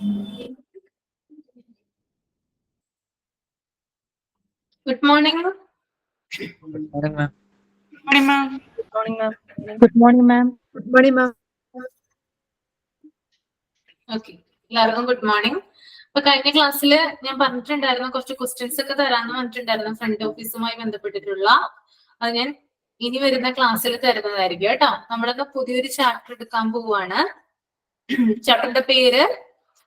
Good morning. Good morning, ma'am. Good morning, ma'am. Good morning, ma'am. Good morning, ma'am. Good morning, ma'am. Okay. എല്ലാവർക്കും good morning. അപ്പൊ കഴിഞ്ഞ ക്ലാസ്സിൽ ഞാൻ പറഞ്ഞിട്ടുണ്ടായിരുന്നു കുറച്ച് ക്വസ്റ്റ്യൻസ് ഒക്കെ തരാമെന്ന് പറഞ്ഞിട്ടുണ്ടായിരുന്നു ഫ്രണ്ട് ഓഫീസുമായി ബന്ധപ്പെട്ടിട്ടുള്ള. അത് ഞാൻ ഇനി വരുന്ന ക്ലാസ്സിൽ തരുന്നതായിരിക്കും കേട്ടോ. നമ്മളൊക്കെ പുതിയൊരു ചാപ്റ്റർ എടുക്കാൻ പോവാണ്. ചാപ്റ്ററിന്റെ പേര്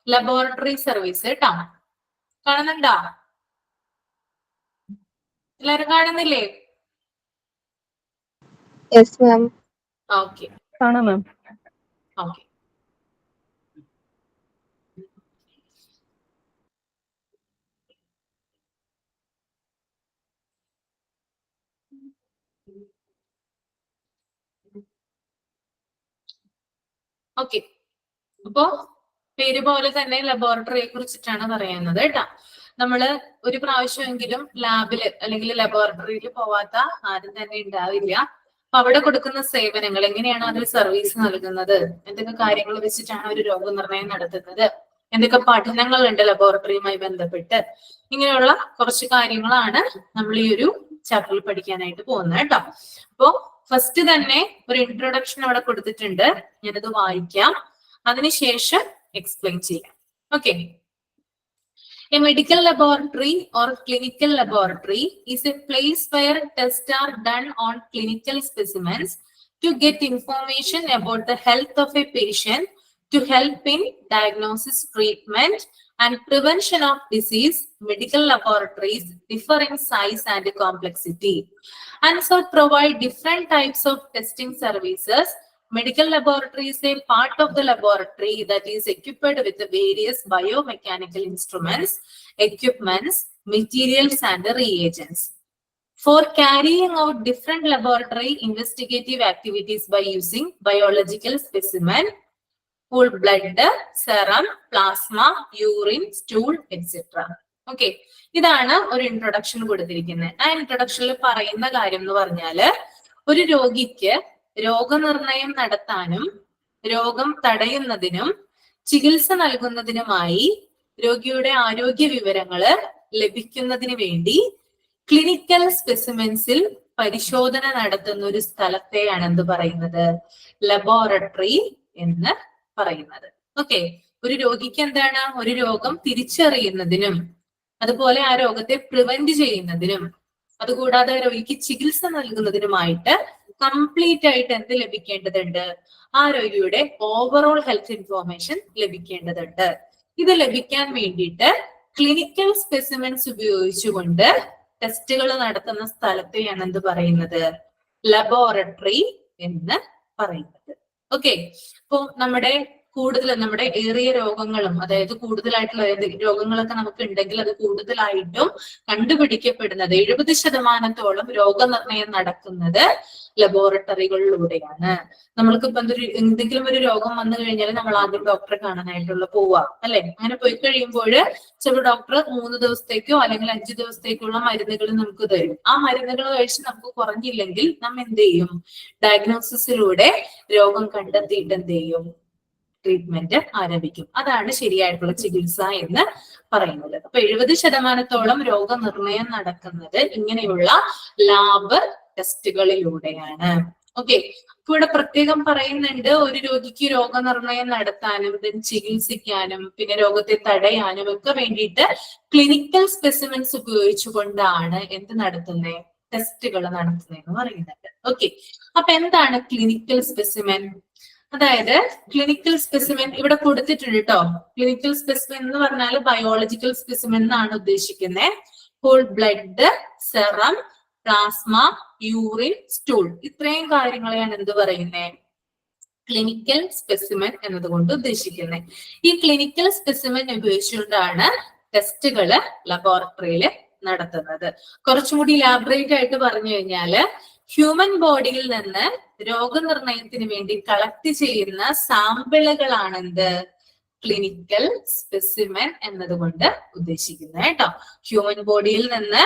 ലബോറട്ടറി സർവീസ് കേട്ടോ. കാണുന്നുണ്ടോ? എല്ലാരും കാണുന്നില്ലേ? Yes, ma'am. ഓക്കെ കാണാം മാം. ഓക്കെ. ഓക്കെ, അപ്പോ പേര് പോലെ തന്നെ ലബോറട്ടറിയെ കുറിച്ചിട്ടാണ് പറയുന്നത് കേട്ടോ. നമ്മള് ഒരു പ്രാവശ്യമെങ്കിലും ലാബില് അല്ലെങ്കിൽ ലബോറട്ടറിയിൽ പോവാത്ത ആരും തന്നെ ഉണ്ടാവില്ല. അപ്പൊ അവിടെ കൊടുക്കുന്ന സേവനങ്ങൾ എങ്ങനെയാണ് അതിൽ സർവീസ് നൽകുന്നത്, എന്തൊക്കെ കാര്യങ്ങൾ വെച്ചിട്ടാണ് ഒരു രോഗനിർണയം നടത്തുന്നത്, എന്തൊക്കെ പഠനങ്ങളുണ്ട് ലബോറട്ടറിയുമായി ബന്ധപ്പെട്ട്, ഇങ്ങനെയുള്ള കുറച്ച് കാര്യങ്ങളാണ് നമ്മൾ ഈ ഒരു ചാപ്റ്ററിൽ പഠിക്കാനായിട്ട് പോകുന്നത് കേട്ടോ. അപ്പോ ഫസ്റ്റ് തന്നെ ഒരു ഇൻട്രൊഡക്ഷൻ അവിടെ കൊടുത്തിട്ടുണ്ട്, ഞാനത് വായിക്കാം, അതിനുശേഷം എക്സ്പ്ലെയിൻ ചെയ്യാം. Okay. A medical laboratory or clinical laboratory is a place where tests are done on clinical specimens to get information about the health of a patient to help in diagnosis, treatment, and prevention of disease. Medical laboratories differ in size and complexity, and so provide different types of testing services. Medical laboratory is a part of the laboratory that is equipped with various biomechanical instruments, equipments, materials, and reagents. For carrying out different laboratory investigative activities by using biological specimen, whole blood, serum, plasma, urine, stool, etc. Okay, ഇതാണ് ഒരു introduction കൊടുത്തിരിക്കുന്നത്. ആ ഇൻട്രൊഡക്ഷനിൽ പറയുന്ന കാര്യം എന്ന് പറഞ്ഞാല്, ഒരു രോഗിക്ക് രോഗനിർണയം നടത്താനും രോഗം തടയുന്നതിനും ചികിത്സ നൽകുന്നതിനുമായി രോഗിയുടെ ആരോഗ്യ വിവരങ്ങള് ലഭിക്കുന്നതിന് വേണ്ടി ക്ലിനിക്കൽ സ്പെസിമെൻസിൽ പരിശോധന നടത്തുന്ന ഒരു സ്ഥലത്തെയാണ് എന്ത് പറയുന്നത്, ലബോറട്ടറി എന്ന് പറയുന്നത്. ഓക്കെ, ഒരു രോഗിക്ക് എന്താണ്, ഒരു രോഗം തിരിച്ചറിയുന്നതിനും അതുപോലെ ആ രോഗത്തെ പ്രിവെന്റ് ചെയ്യുന്നതിനും അതുകൂടാതെ രോഗിക്ക് ചികിത്സ നൽകുന്നതിനുമായിട്ട് കംപ്ലീറ്റ് ആയിട്ട് എന്ത് ലഭിക്കേണ്ടതുണ്ട്, ആ രോഗിയുടെ ഓവറോൾ ഹെൽത്ത് ഇൻഫോർമേഷൻ ലഭിക്കേണ്ടതുണ്ട്. ഇത് ലഭിക്കാൻ വേണ്ടിയിട്ട് ക്ലിനിക്കൽ സ്പെസിമെൻസ് ഉപയോഗിച്ചുകൊണ്ട് ടെസ്റ്റുകൾ നടത്തുന്ന സ്ഥലത്തെയാണ് എന്ത് പറയുന്നത്, ലബോറട്ടറി എന്ന് പറയുന്നത്. ഓക്കെ, അപ്പോ നമ്മുടെ ഏറിയ രോഗങ്ങളും, അതായത് കൂടുതലായിട്ടുള്ള രോഗങ്ങളൊക്കെ നമുക്ക് ഉണ്ടെങ്കിൽ അത് കൂടുതലായിട്ടും കണ്ടുപിടിക്കപ്പെടുന്നത് 70% രോഗനിർണയം നടക്കുന്നത് ലബോറട്ടറികളിലൂടെയാണ്. നമ്മൾക്കിപ്പോ എന്തെങ്കിലും ഒരു രോഗം വന്നു കഴിഞ്ഞാൽ നമ്മൾ ആദ്യം ഡോക്ടറെ കാണാനായിട്ടുള്ള പോവാ അല്ലെ. അങ്ങനെ പോയി കഴിയുമ്പോൾ ചില ഡോക്ടർ 3 ദിവസത്തേക്കോ അല്ലെങ്കിൽ 5 ദിവസത്തേക്കുള്ള മരുന്നുകൾ നമുക്ക് തരും. ആ മരുന്നുകൾ കഴിച്ച് നമുക്ക് കുറഞ്ഞില്ലെങ്കിൽ നാം എന്ത് ചെയ്യും, ഡയഗ്നോസിസിലൂടെ രോഗം കണ്ടെത്തിയിട്ട് എന്ത് ചെയ്യും, ട്രീറ്റ്മെന്റ് ആരംഭിക്കും. അതാണ് ശരിയായിട്ടുള്ള ചികിത്സ എന്ന് പറയുന്നത്. അപ്പൊ 70% രോഗനിർണയം നടക്കുന്നത് ഇങ്ങനെയുള്ള ലാബ് ടെസ്റ്റുകളിലൂടെയാണ്. ഓക്കെ, അപ്പൊ ഇവിടെ പ്രത്യേകം പറയുന്നുണ്ട്, ഒരു രോഗിക്ക് രോഗനിർണയം നടത്താനും ചികിത്സിക്കാനും പിന്നെ രോഗത്തെ തടയാനും ഒക്കെ വേണ്ടിയിട്ട് ക്ലിനിക്കൽ സ്പെസിമെൻസ് ഉപയോഗിച്ചുകൊണ്ടാണ് എന്ത് നടത്തുന്നത്, ടെസ്റ്റുകൾ നടത്തുന്നതെന്ന് പറയുന്നുണ്ട്. ഓക്കെ, അപ്പൊ എന്താണ് ക്ലിനിക്കൽ സ്പെസിമെൻ? അതായത് ക്ലിനിക്കൽ സ്പെസിമെൻ ഇവിടെ കൊടുത്തിട്ടുണ്ട് കേട്ടോ. ക്ലിനിക്കൽ സ്പെസിമെൻ എന്ന് പറഞ്ഞാൽ ബയോളജിക്കൽ സ്പെസിമെൻ എന്നാണ് ഉദ്ദേശിക്കുന്നത്. Whole blood, serum, plasma, urine, stool, ഇത്രയും കാര്യങ്ങളെയാണ് എന്ത് പറയുന്നത്, ക്ലിനിക്കൽ സ്പെസിമെൻ എന്നതുകൊണ്ട് ഉദ്ദേശിക്കുന്നത്. ഈ ക്ലിനിക്കൽ സ്പെസിമെൻ ഉപയോഗിച്ചുകൊണ്ടാണ് ടെസ്റ്റുകള് ലബോറട്ടറിയിൽ നടത്തുന്നത്. കുറച്ചും കൂടി ഇലാബറേറ്റ് ആയിട്ട് പറഞ്ഞു കഴിഞ്ഞാല്, ഹ്യൂമൻ ബോഡിയിൽ നിന്ന് രോഗനിർണയത്തിന് വേണ്ടി കളക്ട് ചെയ്യുന്ന സാമ്പിളുകളാണ് എന്ത്, ക്ലിനിക്കൽ സ്പെസിമെൻ എന്നതുകൊണ്ട് ഉദ്ദേശിക്കുന്നത് കേട്ടോ. ഹ്യൂമൻ ബോഡിയിൽ നിന്ന്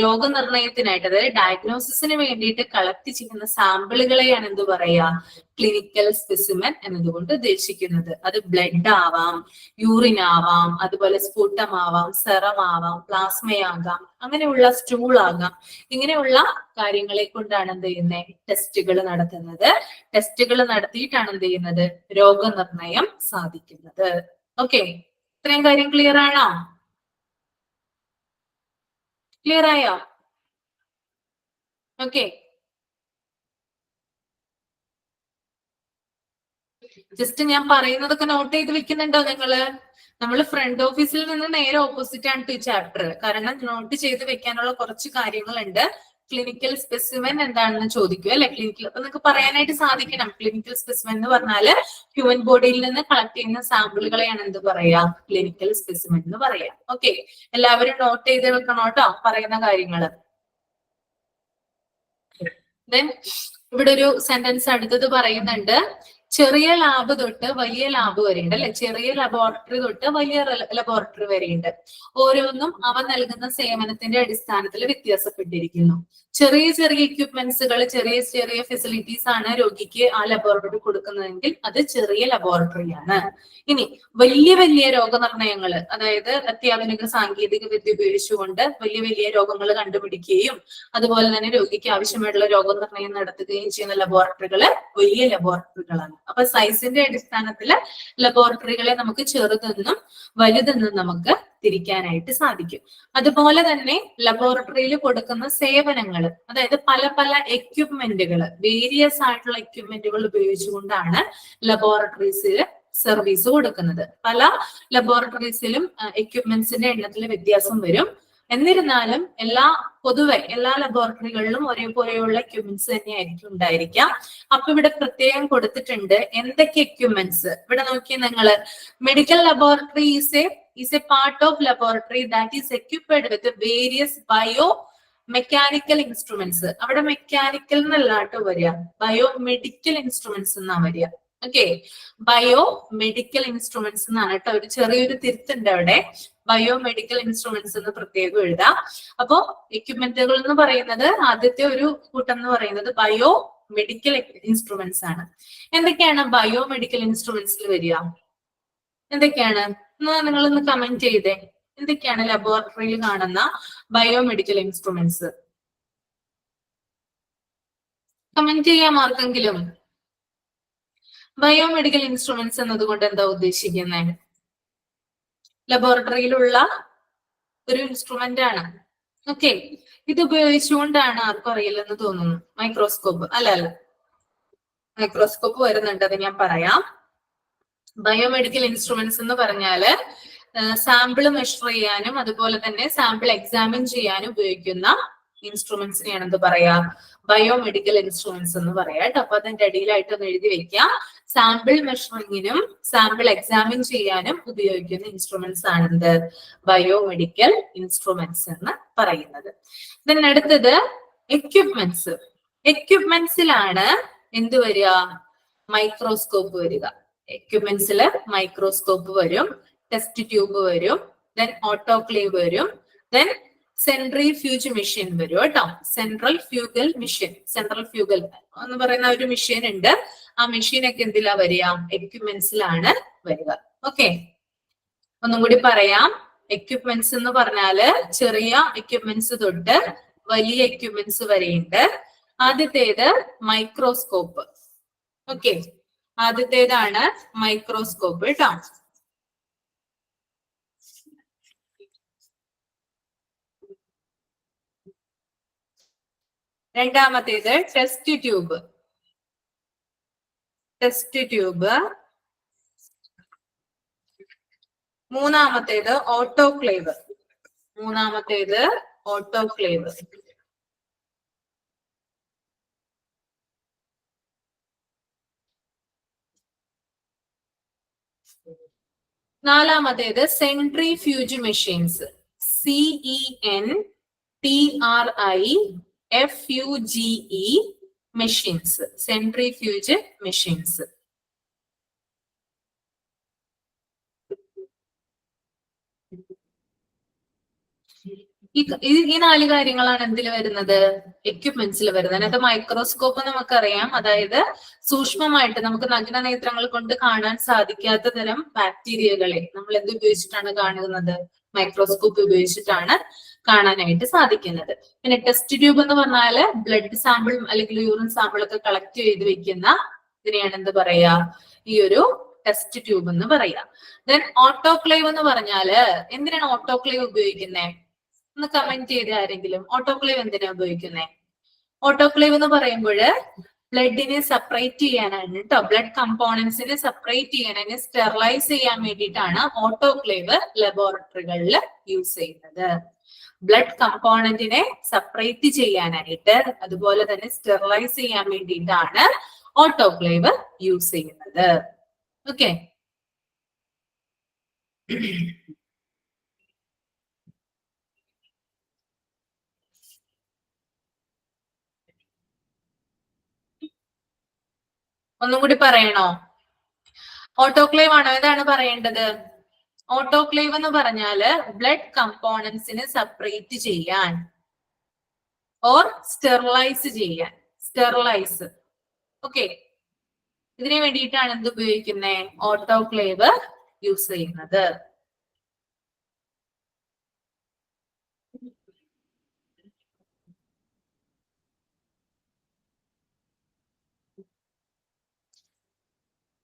രോഗനിർണയത്തിനായിട്ട്, അതായത് ഡയഗ്നോസിസിന് വേണ്ടിയിട്ട് കളക്ട് ചെയ്യുന്ന സാമ്പിളുകളെയാണ് എന്ത് പറയാ, ക്ലിനിക്കൽ സ്പെസിമെൻ എന്നതുകൊണ്ട് ഉദ്ദേശിക്കുന്നത്. അത് ബ്ലഡ് ആവാം, യൂറിൻ ആവാം, അതുപോലെ സ്ഫുട്ടം ആവാം, സെറം ആവാം, പ്ലാസ്മയാകാം, അങ്ങനെയുള്ള സ്റ്റൂൾ ആകാം. ഇങ്ങനെയുള്ള കാര്യങ്ങളെ കൊണ്ടാണ് എന്ത് ചെയ്യുന്നത്, ടെസ്റ്റുകൾ നടത്തുന്നത്. ടെസ്റ്റുകൾ നടത്തിയിട്ടാണ് എന്ത് ചെയ്യുന്നത്, രോഗനിർണയം സാധിക്കുന്നത്. ഓക്കെ, ഇത്രയും കാര്യം ക്ലിയർ ആണോ? ക്ലിയർ ആയോ? ഓക്കെ, ജസ്റ്റ് ഞാൻ പറയുന്നതൊക്കെ നോട്ട് ചെയ്ത് വെക്കുന്നുണ്ടോ നിങ്ങള്? നമ്മൾ ഫ്രണ്ട് ഓഫീസിൽ നിന്ന് നേരെ ഓപ്പോസിറ്റ് ആണ് ഈ ചാപ്റ്റർ. കാരണം നോട്ട് ചെയ്ത് വെക്കാനുള്ള കുറച്ച് കാര്യങ്ങളുണ്ട്. ക്ലിനിക്കൽ സ്പെസിമെൻ എന്താണെന്ന് ചോദിക്കും അല്ലെ, ക്ലിനിക്കൽ, അപ്പൊ നിങ്ങൾക്ക് പറയാനായിട്ട് സാധിക്കണം. ക്ലിനിക്കൽ സ്പെസിമെൻ എന്ന് പറഞ്ഞാല് ഹ്യൂമൻ ബോഡിയിൽ നിന്ന് കളക്ട് ചെയ്യുന്ന സാമ്പിളുകളെയാണ് എന്ത് പറയാ, ക്ലിനിക്കൽ സ്പെസിമെൻ എന്ന് പറയാം. ഓക്കെ, എല്ലാവരും നോട്ട് ചെയ്ത് വെക്കണം കേട്ടോ പറയുന്ന കാര്യങ്ങള്. ദെൻ ഇവിടെ ഒരു സെന്റൻസ് അടുത്തത് പറയുന്നുണ്ട്, ചെറിയ ലാബ് തൊട്ട് വലിയ ലാബ് വരെയുണ്ട് അല്ലെ, ചെറിയ ലബോറട്ടറി തൊട്ട് വലിയ ലബോറട്ടറി വരെയുണ്ട്. ഓരോന്നും അവ നൽകുന്ന സേവനത്തിന്റെ അടിസ്ഥാനത്തിൽ വ്യത്യാസപ്പെട്ടിരിക്കുന്നു. ചെറിയ ചെറിയ എക്യുപ്മെന്റ്സുകൾ, ചെറിയ ചെറിയ ഫെസിലിറ്റീസ് ആണ് രോഗിക്ക് ആ ലബോറട്ടറി കൊടുക്കുന്നതെങ്കിൽ അത് ചെറിയ ലബോറട്ടറിയാണ്. ഇനി വലിയ വലിയ രോഗനിർണയങ്ങൾ, അതായത് അത്യാധുനിക സാങ്കേതിക വിദ്യ ഉപയോഗിച്ചുകൊണ്ട് വലിയ വലിയ രോഗങ്ങൾ കണ്ടുപിടിക്കുകയും അതുപോലെ തന്നെ രോഗിക്ക് ആവശ്യമായിട്ടുള്ള രോഗനിർണയം നടത്തുകയും ചെയ്യുന്ന ലബോറട്ടറികള് വലിയ ലബോറട്ടറികളാണ്. അപ്പൊ സൈസിന്റെ അടിസ്ഥാനത്തില് ലബോറട്ടറികളെ നമുക്ക് ചെറുതെന്നും വലുതെന്നും നമുക്ക് തിരിക്കാനായിട്ട് സാധിക്കും. അതുപോലെ തന്നെ ലബോറട്ടറിയിൽ കൊടുക്കുന്ന സേവനങ്ങൾ, അതായത് പല പല എക്യുപ്മെന്റുകൾ, വേരിയസ് ആയിട്ടുള്ള എക്യുപ്മെന്റുകൾ ഉപയോഗിച്ചുകൊണ്ടാണ് ലബോറട്ടറീസിൽ സർവീസ് കൊടുക്കുന്നത്. പല ലബോറട്ടറീസിലും എക്യുപ്മെന്റ്സിന്റെ എണ്ണത്തിൽ വ്യത്യാസം വരും. എന്നിരുന്നാലും പൊതുവെ എല്ലാ ലബോറട്ടറികളിലും ഒരേപോലെയുള്ള എക്യുപ്മെന്റ്സ് തന്നെയായിരിക്കും ഉണ്ടായിരിക്കാം. അപ്പൊ ഇവിടെ പ്രത്യേകം കൊടുത്തിട്ടുണ്ട് എന്തൊക്കെ എക്യുപ്മെന്റ്സ്. ഇവിടെ നോക്കിയാൽ നിങ്ങള്, medical laboratory is A part of laboratory that is equipped with various bio mechanical instruments. അവിടെ മെക്കാനിക്കൽ എന്നല്ലാട്ടോ വരിക, ബയോ മെഡിക്കൽ ഇൻസ്ട്രുമെന്റ്സ് എന്നാ വരിക. ഓക്കെ, ബയോ മെഡിക്കൽ ഇൻസ്ട്രുമെന്റ്സ് എന്നാണ് കേട്ടോ. ഒരു ചെറിയൊരു തിരുത്തുണ്ട് അവിടെ, ബയോ മെഡിക്കൽ ഇൻസ്ട്രുമെന്റ്സ് എന്ന് പ്രത്യേകം എഴുതാം. അപ്പോ എക്യുപ്മെന്റുകൾ എന്ന് പറയുന്നത് ആദ്യത്തെ ഒരു കൂട്ടം എന്ന് പറയുന്നത് ബയോ മെഡിക്കൽ ഇൻസ്ട്രുമെന്റ്സ് ആണ്. എന്തൊക്കെയാണ് ബയോ മെഡിക്കൽ ഇൻസ്ട്രുമെന്റ്സിൽ വരിക? എന്തൊക്കെയാണ് നിങ്ങളൊന്ന് കമന്റ് ചെയ്തേ. എന്തൊക്കെയാണ് ലബോറട്ടറിയിൽ കാണുന്ന ബയോ മെഡിക്കൽ ഇൻസ്ട്രുമെന്റ്സ്? കമന്റ് ചെയ്യാം ആർക്കെങ്കിലും. ബയോ മെഡിക്കൽ ഇൻസ്ട്രുമെന്റ്സ് എന്നതുകൊണ്ട് എന്താ ഉദ്ദേശിക്കുന്നത്? ലബോറട്ടറിയിലുള്ള ഒരു ഇൻസ്ട്രുമെന്റ് ആണ്. ഓക്കെ, ഇത് ഉപയോഗിച്ചുകൊണ്ടാണ്, ആർക്കും അറിയില്ലെന്ന് തോന്നുന്നു, മൈക്രോസ്കോപ്പ് അല്ല, മൈക്രോസ്കോപ്പ് വരുന്നുണ്ട്, അത് ഞാൻ പറയാം. ബയോമെഡിക്കൽ ഇൻസ്ട്രുമെന്റ്സ് എന്ന് പറഞ്ഞാല് സാമ്പിൾ മെഷർ ചെയ്യാനും അതുപോലെ തന്നെ സാമ്പിൾ എക്സാമിൻ ചെയ്യാനും ഉപയോഗിക്കുന്ന ഇൻസ്ട്രുമെന്റ്സിനെയാണ് എന്ത് പറയാ, ബയോമെഡിക്കൽ ഇൻസ്ട്രുമെന്റ്സ് എന്ന് പറയാം കേട്ടോ. അപ്പൊ അതിന്റെ അടിയിലായിട്ട് ഒന്ന് എഴുതി വെക്കാം, സാമ്പിൾ മെഷറിങ്ങിനും സാമ്പിൾ എക്സാമിൻ ചെയ്യാനും ഉപയോഗിക്കുന്ന ഇൻസ്ട്രുമെന്റ്സ് ആണ് എന്ത്, ബയോമെഡിക്കൽ ഇൻസ്ട്രുമെന്റ്സ് എന്ന് പറയുന്നത്. then അടുത്തത് എക്യുപ്മെന്റ്സ്. എക്യുപ്മെന്റ്സിലാണ് എന്ത് വരിക, മൈക്രോസ്കോപ്പ് വരിക. എക്യുപ്മെന്റ്സിൽ മൈക്രോസ്കോപ്പ് വരും, ടെസ്റ്റ് ട്യൂബ് വരും, ദെൻ ഓട്ടോക്ലേവ് വരും, ദെൻ സെൻട്രിഫ്യൂജ് മെഷീൻ വരും കേട്ടോ. Central fugal machine, central fugal എന്ന് പറയുന്ന ഒരു മെഷീൻ ഉണ്ട്. ആ മെഷീൻ ഒക്കെ എന്തിലാ വരിക, എക്യുപ്മെന്റ്സിലാണ് വരിക. ഓക്കെ, ഒന്നും കൂടി പറയാം. എക്യുപ്മെന്റ്സ് എന്ന് പറഞ്ഞാല് ചെറിയ എക്യുപ്മെന്റ്സ് തൊട്ട് വലിയ എക്യുപ്മെന്റ്സ് വരെയുണ്ട്. ആദ്യത്തേത് മൈക്രോസ്കോപ്പ്. ഓക്കെ, ആദ്യത്തേതാണ് മൈക്രോസ്കോപ്പ് കേട്ടോ. രണ്ടാമത്തേത് ടെസ്റ്റ് ട്യൂബ്. Test tube. മൂന്നാമത്തേത് ഓട്ടോക്ലേവ്. മൂന്നാമത്തേത് ഓട്ടോക്ലേവ്. നാലാമത്തേത് centrifuge machines. CENTRIFUGE machines, centrifuge machines. ഈ 4 കാര്യങ്ങളാണ് എന്തിൽ വരുന്നത്? എക്യുപ്മെന്റ്സിൽ വരുന്നത്. അതിനകത്ത് മൈക്രോസ്കോപ്പ് നമുക്കറിയാം, അതായത് സൂക്ഷ്മമായിട്ട് നമുക്ക് നഗ്ന നേത്രങ്ങൾ കൊണ്ട് കാണാൻ സാധിക്കാത്ത തരം ബാക്ടീരിയകളെ നമ്മൾ എന്ത് ഉപയോഗിച്ചിട്ടാണ് കാണുന്നത്? മൈക്രോസ്കോപ്പ് ഉപയോഗിച്ചിട്ടാണ് കാണാനായിട്ട് സാധിക്കുന്നത്. പിന്നെ ടെസ്റ്റ് ട്യൂബ് എന്ന് പറഞ്ഞാല് ബ്ലഡ് സാമ്പിൾ അല്ലെങ്കിൽ യൂറിൻ സാമ്പിൾ ഒക്കെ കളക്ട് ചെയ്ത് വെക്കുന്ന ഇതിനെയാണ് എന്ത് പറയാ? ഈ ഒരു ടെസ്റ്റ് ട്യൂബ് എന്ന് പറയാ. ദെൻ ഓട്ടോക്ലേവ് എന്ന് പറഞ്ഞാല് എന്തിനാണ് ഓട്ടോക്ലേവ് ഉപയോഗിക്കുന്നത്? ഒന്ന് കമന്റ് ചെയ്ത് ആരെങ്കിലും. ഓട്ടോക്ലേവ് എന്തിനാ ഉപയോഗിക്കുന്നത്? ഓട്ടോക്ലേവ് എന്ന് പറയുമ്പോൾ ബ്ലഡിനെ സെപ്പറേറ്റ് ചെയ്യാനാണ് കേട്ടോ, ബ്ലഡ് കമ്പോണൻസിനെ സെപ്പറേറ്റ് ചെയ്യാൻ, സ്റ്റെറിലൈസ് ചെയ്യാൻ വേണ്ടിയിട്ടാണ് ഓട്ടോക്ലേവ് ലബോറട്ടറികളിൽ യൂസ് ചെയ്യുന്നത്. ബ്ലഡ് കമ്പോണന്റിനെ സെപ്പറേറ്റ് ചെയ്യാനായിട്ട്, അതുപോലെ തന്നെ സ്റ്റെറിലൈസ് ചെയ്യാൻ വേണ്ടിയിട്ടാണ് ഓട്ടോക്ലേവ് യൂസ് ചെയ്യുന്നത്. ഓക്കെ, ഒന്നും കൂടി പറയണോ? ഓട്ടോക്ലേവ് ആണോ? ഏതാണ് പറയേണ്ടത്? ഓട്ടോക്ലേവ് എന്ന് പറഞ്ഞാല് ബ്ലഡ് കമ്പോണൻസിനെ സെപ്പറേറ്റ് ചെയ്യാൻ ഓർ സ്റ്റെറിലൈസ് ചെയ്യാൻ. സ്റ്റെറിലൈസ്. ഓക്കെ, ഇതിനു വേണ്ടിയിട്ടാണ് എന്ത് ഉപയോഗിക്കുന്നത്? ഓട്ടോക്ലേവ് യൂസ് ചെയ്യുന്നത്.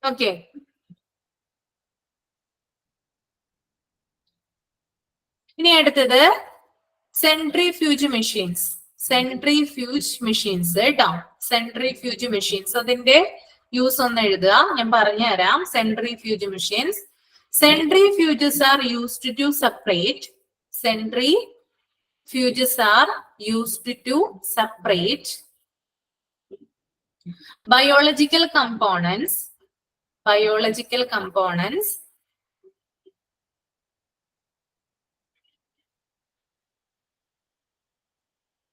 ഓക്കെ, ഇനി അടുത്തത് സെൻട്രിഫ്യൂജ് മെഷീൻസ്. സെൻട്രിഫ്യൂജ് മെഷീൻസ് കേട്ടോ, സെൻട്രിഫ്യൂജ് മെഷീൻസ്. അതിന്റെ യൂസ് ഒന്ന് എഴുതുക, ഞാൻ പറഞ്ഞുതരാം. Centrifuge machines. Centrifuges are used to separate. Centrifuges are used to separate biological components. Biological components.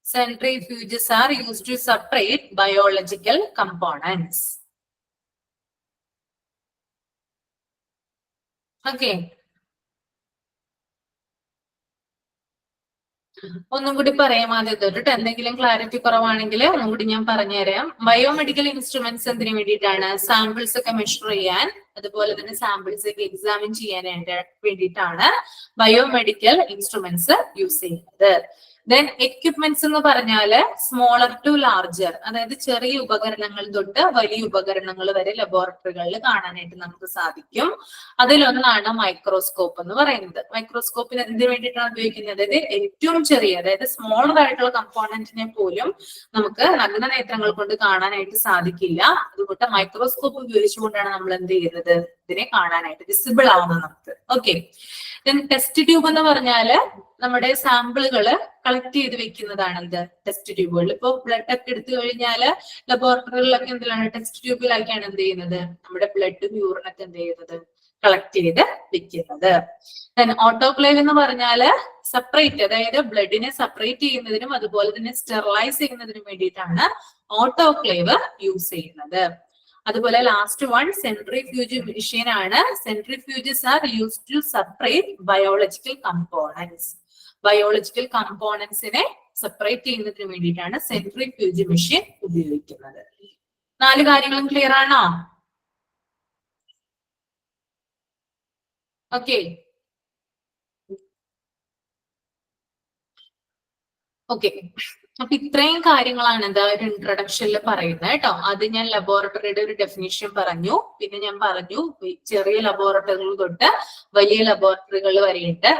Centrifuges are used to separate biological components. Okay. ഒന്നും കൂടി പറയാം ആദ്യം തൊട്ടിട്ട്. എന്തെങ്കിലും ക്ലാരിറ്റി കുറവാണെങ്കിൽ ഒന്നും കൂടി ഞാൻ പറഞ്ഞുതരാം. ബയോമെഡിക്കൽ ഇൻസ്ട്രുമെന്റ്സ് എന്തിനു വേണ്ടിയിട്ടാണ്? സാമ്പിൾസ് ഒക്കെ മെഷർ ചെയ്യാൻ, അതുപോലെ തന്നെ സാമ്പിൾസ് ഒക്കെ എക്സാമിൻ ചെയ്യാനായിട്ട് വേണ്ടിയിട്ടാണ് ബയോമെഡിക്കൽ ഇൻസ്ട്രുമെന്റ്സ് യൂസ് ചെയ്യുന്നത്. ദെൻ എക്യുപ്മെന്റ്സ് എന്ന് പറഞ്ഞാല് സ്മോളർ ടു ലാർജർ, അതായത് ചെറിയ ഉപകരണങ്ങൾ തൊട്ട് വലിയ ഉപകരണങ്ങൾ വരെ ലബോറട്ടറികളിൽ കാണാനായിട്ട് നമുക്ക് സാധിക്കും. അതിലൊന്നാണ് മൈക്രോസ്കോപ്പ് എന്ന് പറയുന്നത്. മൈക്രോസ്കോപ്പിന് എന്തിനു വേണ്ടിയിട്ടാണ് ഉപയോഗിക്കുന്നത്? അതായത് ഏറ്റവും ചെറിയ, അതായത് സ്മോളർ ആയിട്ടുള്ള കമ്പോണന്റിനെ പോലും നമുക്ക് നഗ്ന നേത്രങ്ങൾ കൊണ്ട് കാണാനായിട്ട് സാധിക്കില്ല. അതുകൊണ്ട് മൈക്രോസ്കോപ്പ് ഉപയോഗിച്ചുകൊണ്ടാണ് നമ്മൾ എന്ത് ചെയ്യുന്നത്? ഇതിനെ കാണാനായിട്ട് വിസിബിൾ ആവുന്നത് നമുക്ക്. ഓക്കെ, ടെസ്റ്റ് ട്യൂബ് എന്ന് പറഞ്ഞാല് നമ്മുടെ സാമ്പിളുകൾ കളക്ട് ചെയ്ത് വെക്കുന്നതാണ് എന്ത്? ടെസ്റ്റ് ട്യൂബുകൾ. ഇപ്പൊ ബ്ലഡ് ഒക്കെ എടുത്തു കഴിഞ്ഞാല് ലബോറട്ടറികളിലൊക്കെ എന്തിലാണ്? ടെസ്റ്റ് ട്യൂബിലാക്കിയാണ് എന്ത് ചെയ്യുന്നത്? നമ്മുടെ ബ്ലഡും യൂറിനൊക്കെ എന്ത് ചെയ്യുന്നത്? കളക്ട് ചെയ്ത് വെക്കുന്നത്. ഓട്ടോക്ലേവ് എന്ന് പറഞ്ഞാല് സെപ്പറേറ്റ്, അതായത് ബ്ലഡിനെ സെപ്പറേറ്റ് ചെയ്യുന്നതിനും അതുപോലെ തന്നെ സ്റ്റെറിലൈസ് ചെയ്യുന്നതിനും വേണ്ടിയിട്ടാണ് ഓട്ടോക്ലേവ് യൂസ് ചെയ്യുന്നത്. അതുപോലെ ലാസ്റ്റ് വൺ സെൻട്രിഫ്യൂജ് മെഷീൻ ആണ്. Centrifuges are used to separate biological components. Biological കമ്പോണൻസിനെ സെപ്പറേറ്റ് ചെയ്യുന്നതിന് വേണ്ടിയിട്ടാണ് സെൻട്രിഫ്യൂജ് മെഷീൻ ഉപയോഗിക്കുന്നത്. 4 കാര്യങ്ങളും ക്ലിയർ ആണോ? Okay, okay. അപ്പൊ ഇത്രയും കാര്യങ്ങളാണ് എന്താ ഒരു ഇൻട്രൊഡക്ഷനിൽ പറയുന്നത് കേട്ടോ. അത് ഞാൻ ലബോറട്ടറിയുടെ ഒരു ഡെഫിനിഷൻ പറഞ്ഞു. പിന്നെ ഞാൻ പറഞ്ഞു ചെറിയ ലബോറട്ടറികൾ തൊട്ട് വലിയ ലബോറട്ടറികൾ വരെയുണ്ട്.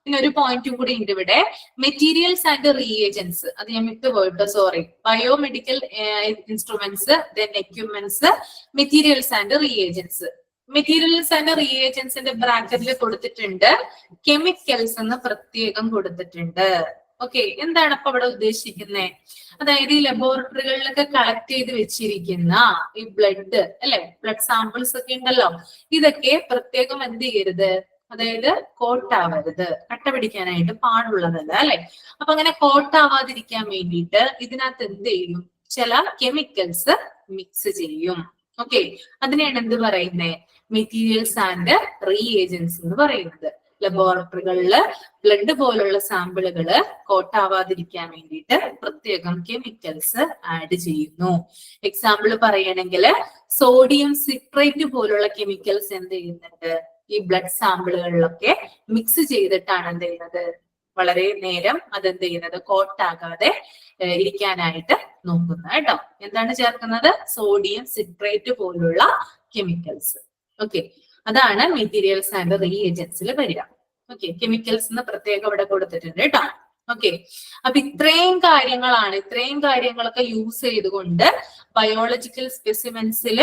പിന്നെ ഒരു പോയിന്റും കൂടി ഉണ്ട് ഇവിടെ, മെറ്റീരിയൽസ് ആൻഡ് റീഏജൻസ്. അത് ഞാൻ വിട്ടുപോയിട്ടോ, sorry. Biomedical instruments, then equipments, materials and reagents. Materials and റീഏജൻസിന്റെ ബ്രാക്കറ്റിൽ കൊടുത്തിട്ടുണ്ട്, കെമിക്കൽസ് എന്ന് പ്രത്യേകം കൊടുത്തിട്ടുണ്ട്. ഓക്കെ, എന്താണ് അപ്പൊ അവിടെ ഉദ്ദേശിക്കുന്നത്? അതായത് ഈ ലബോറട്ടറികളിലൊക്കെ കളക്ട് ചെയ്ത് വെച്ചിരിക്കുന്ന ഈ ബ്ലഡ് അല്ലെ, ബ്ലഡ് സാമ്പിൾസ് ഒക്കെ ഉണ്ടല്ലോ, ഇതൊക്കെ പ്രത്യേകം എന്ത് ചെയ്യരുത്? അതായത് കോട്ടാവരുത്, കട്ട പിടിക്കാനായിട്ട് പാടുള്ളതല്ല അല്ലെ. അപ്പൊ അങ്ങനെ കോട്ടാവാതിരിക്കാൻ വേണ്ടിയിട്ട് ഇതിനകത്ത് എന്ത് ചെയ്യും? ചില കെമിക്കൽസ് മിക്സ് ചെയ്യും. ഓക്കെ, അതിനെയാണ് എന്ത് പറയുന്നത്? മെറ്റീരിയൽസ് ആൻഡ് റീഏജൻസ് എന്ന് പറയുന്നത്. ലബോറട്ടറികളില് ബ്ലഡ് പോലുള്ള സാമ്പിളുകള് കോട്ടാവാതിരിക്കാൻ വേണ്ടിയിട്ട് പ്രത്യേകം കെമിക്കൽസ് ആഡ് ചെയ്യുന്നു. എക്സാമ്പിൾ പറയണമെങ്കിൽ സോഡിയം സിട്രേറ്റ് പോലുള്ള കെമിക്കൽസ് എന്ത് ചെയ്യുന്നുണ്ട്, ഈ ബ്ലഡ് സാമ്പിളുകളിലൊക്കെ മിക്സ് ചെയ്തിട്ടാണ് എന്ത് ചെയ്യുന്നത്, വളരെ നേരം അതെന്ത് ചെയ്യുന്നത്, കോട്ടാകാതെ ഇരിക്കാനായിട്ട് നോക്കുന്നത് കേട്ടോ. എന്താണ് ചേർക്കുന്നത്, സോഡിയം സിട്രേറ്റ് പോലുള്ള കെമിക്കൽസ്. ഓക്കെ, അതാണ് മെറ്റീരിയൽസ് ആൻഡ് റീഏജൻസിൽ വരിക. ഓക്കെ, കെമിക്കൽസ് എന്ന് പ്രത്യേകം ഇവിടെ കൊടുത്തിട്ടുണ്ട് കേട്ടോ. ഓക്കെ, അപ്പൊ ഇത്രയും കാര്യങ്ങളൊക്കെ യൂസ് ചെയ്തുകൊണ്ട് ബയോളജിക്കൽ സ്പെസിമെൻസിൽ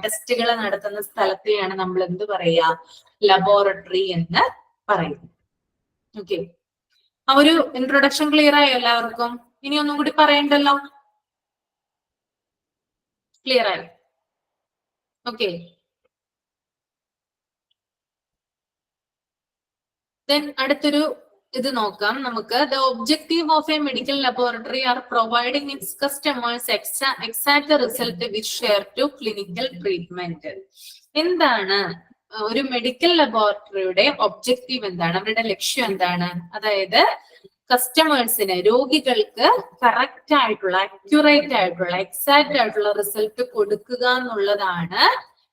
ടെസ്റ്റുകൾ നടത്തുന്ന സ്ഥലത്തെയാണ് നമ്മൾ എന്ത് പറയാ, ലബോറട്ടറി എന്ന് പറയുന്നത്. ഓക്കെ, ആ ഒരു ഇൻട്രൊഡക്ഷൻ ക്ലിയർ ആയോ എല്ലാവർക്കും? ഇനി ഒന്നും കൂടി പറയണ്ടല്ലോ, ക്ലിയർ ആയി? ഓക്കെ, ദെൻ അടുത്തൊരു ഇത് നോക്കാം നമുക്ക്. The objective of a medical laboratory are providing its customers exact result which share to clinical treatment. എന്താണ് ഒരു മെഡിക്കൽ ലബോറട്ടറിയുടെ ഒബ്ജക്റ്റീവ്, എന്താണ് അവരുടെ ലക്ഷ്യം എന്താണ്? അതായത് കസ്റ്റമേഴ്സിന്, രോഗികൾക്ക് കറക്റ്റ് ആയിട്ടുള്ള, അക്യുറേറ്റ് ആയിട്ടുള്ള, എക്സാക്റ്റ് ആയിട്ടുള്ള റിസൾട്ട് കൊടുക്കുക എന്നുള്ളതാണ്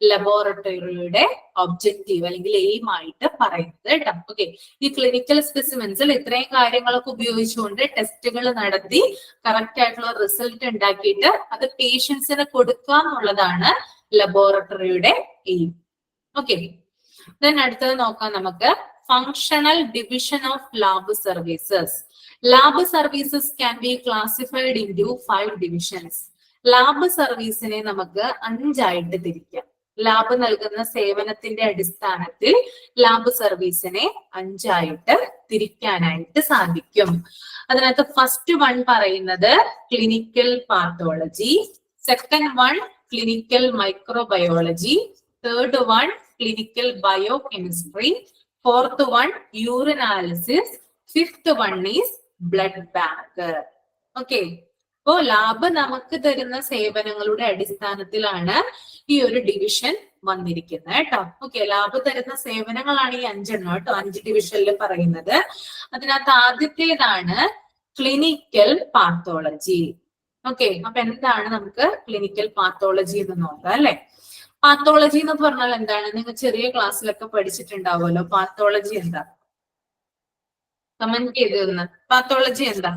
ലബോറട്ടറിയുടെ ഒബ്ജക്റ്റീവ് അല്ലെങ്കിൽ എയിം ആയിട്ട് പറയുന്നത് കേട്ടോ. ഓക്കെ, ഈ ക്ലിനിക്കൽ സ്പെസിമെൻസിൽ ഇത്രയും കാര്യങ്ങളൊക്കെ ഉപയോഗിച്ചുകൊണ്ട് ടെസ്റ്റുകൾ നടത്തി കറക്റ്റ് ആയിട്ടുള്ള റിസൾട്ട് ഉണ്ടാക്കിയിട്ട് അത് പേഷ്യൻസിന് കൊടുക്കുക എന്നുള്ളതാണ് ലബോറട്ടറിയുടെ എയിം. ഓക്കെ, ദെൻ അടുത്തത് നോക്കാം നമുക്ക്. Functional division of lab services. Lab services can be classified into 5 divisions. Lab സർവീസിനെ നമുക്ക് 5ആയിട്ട് തിരിക്കാം. ലാബ് നൽകുന്ന സേവനത്തിന്റെ അടിസ്ഥാനത്തിൽ ലാബ് സർവീസിനെ 5ആയിട്ട് തിരിക്കാനായിട്ട് സാധിക്കും. അതിനകത്ത് ഫസ്റ്റ് വൺ പറയുന്നത് clinical pathology, second one clinical microbiology, third one clinical biochemistry, fourth one urinalysis, fifth one is blood bank. Okay, അപ്പോ ലാബ് നമുക്ക് തരുന്ന സേവനങ്ങളുടെ അടിസ്ഥാനത്തിലാണ് ഈ ഒരു ഡിവിഷൻ വന്നിരിക്കുന്നത് കേട്ടോ. ഓക്കെ, ലാബ് തരുന്ന സേവനങ്ങളാണ് ഈ 5 എണ്ണം കേട്ടോ, 5 ഡിവിഷനിൽ പറയുന്നത്. അതിനകത്ത് ആദ്യത്തേതാണ് ക്ലിനിക്കൽ പാത്തോളജി. ഓക്കെ, അപ്പൊ എന്താണ് നമുക്ക് ക്ലിനിക്കൽ പാത്തോളജി എന്ന് നോക്കാം അല്ലെ. പാത്തോളജി എന്ന് പറഞ്ഞാൽ എന്താണ്, നിങ്ങൾ ചെറിയ ക്ലാസ്സിലൊക്കെ പഠിച്ചിട്ടുണ്ടാവുമല്ലോ. പാത്തോളജി എന്താ, കമന്റ് ചെയ്ത് തന്ന പാത്തോളജി എന്താ,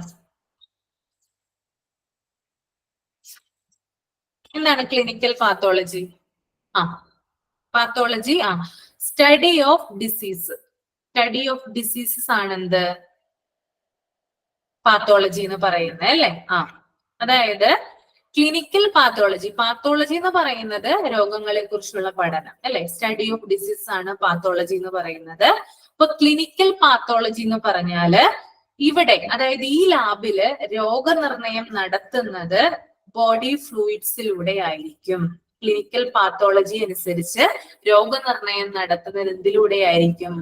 എന്താണ് clinical pathology? Pathology study of disease. Study of diseases ആണ് എന്ത് പാത്തോളജി എന്ന് പറയുന്നത് അല്ലെ. അതായത് ക്ലിനിക്കൽ പാത്തോളജി, പാത്തോളജി എന്ന് പറയുന്നത് രോഗങ്ങളെ കുറിച്ചുള്ള പഠനം അല്ലെ. സ്റ്റഡി ഓഫ് ഡിസീസ് ആണ് പാത്തോളജി എന്ന് പറയുന്നത്. അപ്പൊ ക്ലിനിക്കൽ പാത്തോളജി എന്ന് പറഞ്ഞാല് ഇവിടെ, അതായത് ഈ ലാബില് രോഗനിർണയം നടത്തുന്നത് ബോഡി ഫ്ലൂയിഡ്സിലൂടെ ആയിരിക്കും. ക്ലിനിക്കൽ പാത്തോളജി അനുസരിച്ച് രോഗനിർണയം നടത്തുന്നത് എന്തിലൂടെ ആയിരിക്കും,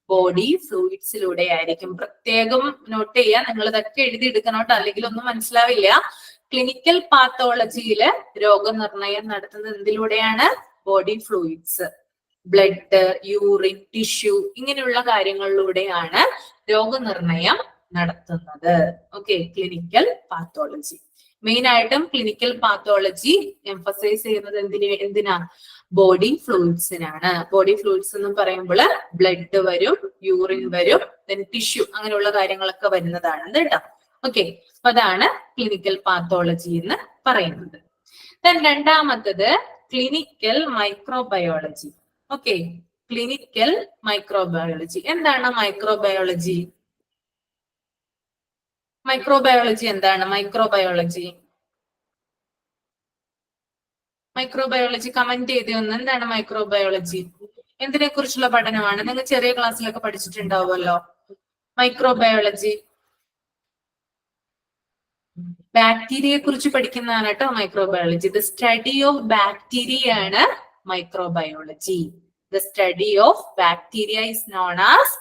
ബോഡി ഫ്ലൂയിഡ്സിലൂടെ ആയിരിക്കും. പ്രത്യേകം നോട്ട് ചെയ്യുക, നിങ്ങൾ ഇതൊക്കെ എഴുതിയെടുക്കണം കേട്ടോ, അല്ലെങ്കിൽ ഒന്നും മനസ്സിലാവില്ല. ക്ലിനിക്കൽ പാത്തോളജിയില് രോഗനിർണയം നടത്തുന്നത് എന്തിലൂടെയാണ്, body fluids, blood, urine, tissue ഇങ്ങനെയുള്ള കാര്യങ്ങളിലൂടെയാണ് രോഗനിർണയം നടത്തുന്നത്. ഓക്കെ, ക്ലിനിക്കൽ പാത്തോളജി മെയിൻ ആയിട്ടും ക്ലിനിക്കൽ പാത്തോളജി എംഫസൈസ് ചെയ്യുന്നത് എന്തിനാ, ബോഡി ഫ്ലൂയിഡ്സിനാണ്. ബോഡി ഫ്ലൂയിഡ്സ് എന്ന് പറയുമ്പോൾ ബ്ലഡ് വരും, യൂറിൻ വരും, ദെൻ ടിഷ്യൂ അങ്ങനെയുള്ള കാര്യങ്ങളൊക്കെ വരുന്നതാണ് കേട്ടോ. ഓക്കെ, അപ്പൊ അതാണ് ക്ലിനിക്കൽ പാത്തോളജി എന്ന് പറയുന്നത്. ദെൻ രണ്ടാമത്തത് clinical microbiology. Okay, clinical microbiology. എന്താണ് മൈക്രോബയോളജി? മൈക്രോബയോളജി എന്താണ്? മൈക്രോബയോളജി കമന്റ് ചെയ്ത് ഒന്ന്, എന്താണ് മൈക്രോബയോളജി? എന്തിനെ കുറിച്ചുള്ള പഠനമാണ്? നിങ്ങൾ ചെറിയ ക്ലാസ്സിലൊക്കെ പഠിച്ചിട്ടുണ്ടാവുമല്ലോ. മൈക്രോബയോളജി ബാക്ടീരിയയെ കുറിച്ച് പഠിക്കുന്നതാണ് കേട്ടോ microbiology. The study of bacteria ആണ് microbiology. The study of bacteria is known as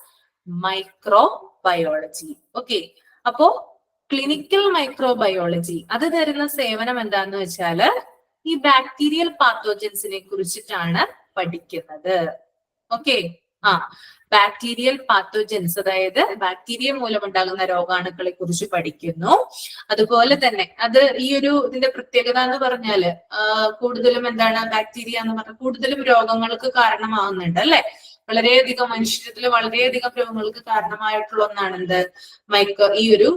microbiology. Okay, അപ്പോ ക്ലിനിക്കൽ മൈക്രോബയോളജി അത് തരുന്ന സേവനം എന്താന്ന് വെച്ചാല് ഈ ബാക്ടീരിയൽ പാത്തോജൻസിനെ കുറിച്ചിട്ടാണ് പഠിക്കുന്നത്. ഓക്കെ, ബാക്ടീരിയൽ പാത്തോജൻസ്, അതായത് ബാക്ടീരിയ മൂലമുണ്ടാകുന്ന രോഗാണുക്കളെ കുറിച്ച് പഠിക്കുന്നു. അതുപോലെ തന്നെ ഇതിന്റെ പ്രത്യേകത എന്ന് പറഞ്ഞാല് കൂടുതലും എന്താണ്, ബാക്ടീരിയ എന്ന് പറഞ്ഞാൽ കൂടുതലും രോഗങ്ങൾക്ക് കാരണമാകുന്നുണ്ട് അല്ലെ. വളരെയധികം മനുഷ്യരിൽ വളരെയധികം രോഗങ്ങൾക്ക് കാരണമായിട്ടുള്ള ഒന്നാണ് ഈ ഒരു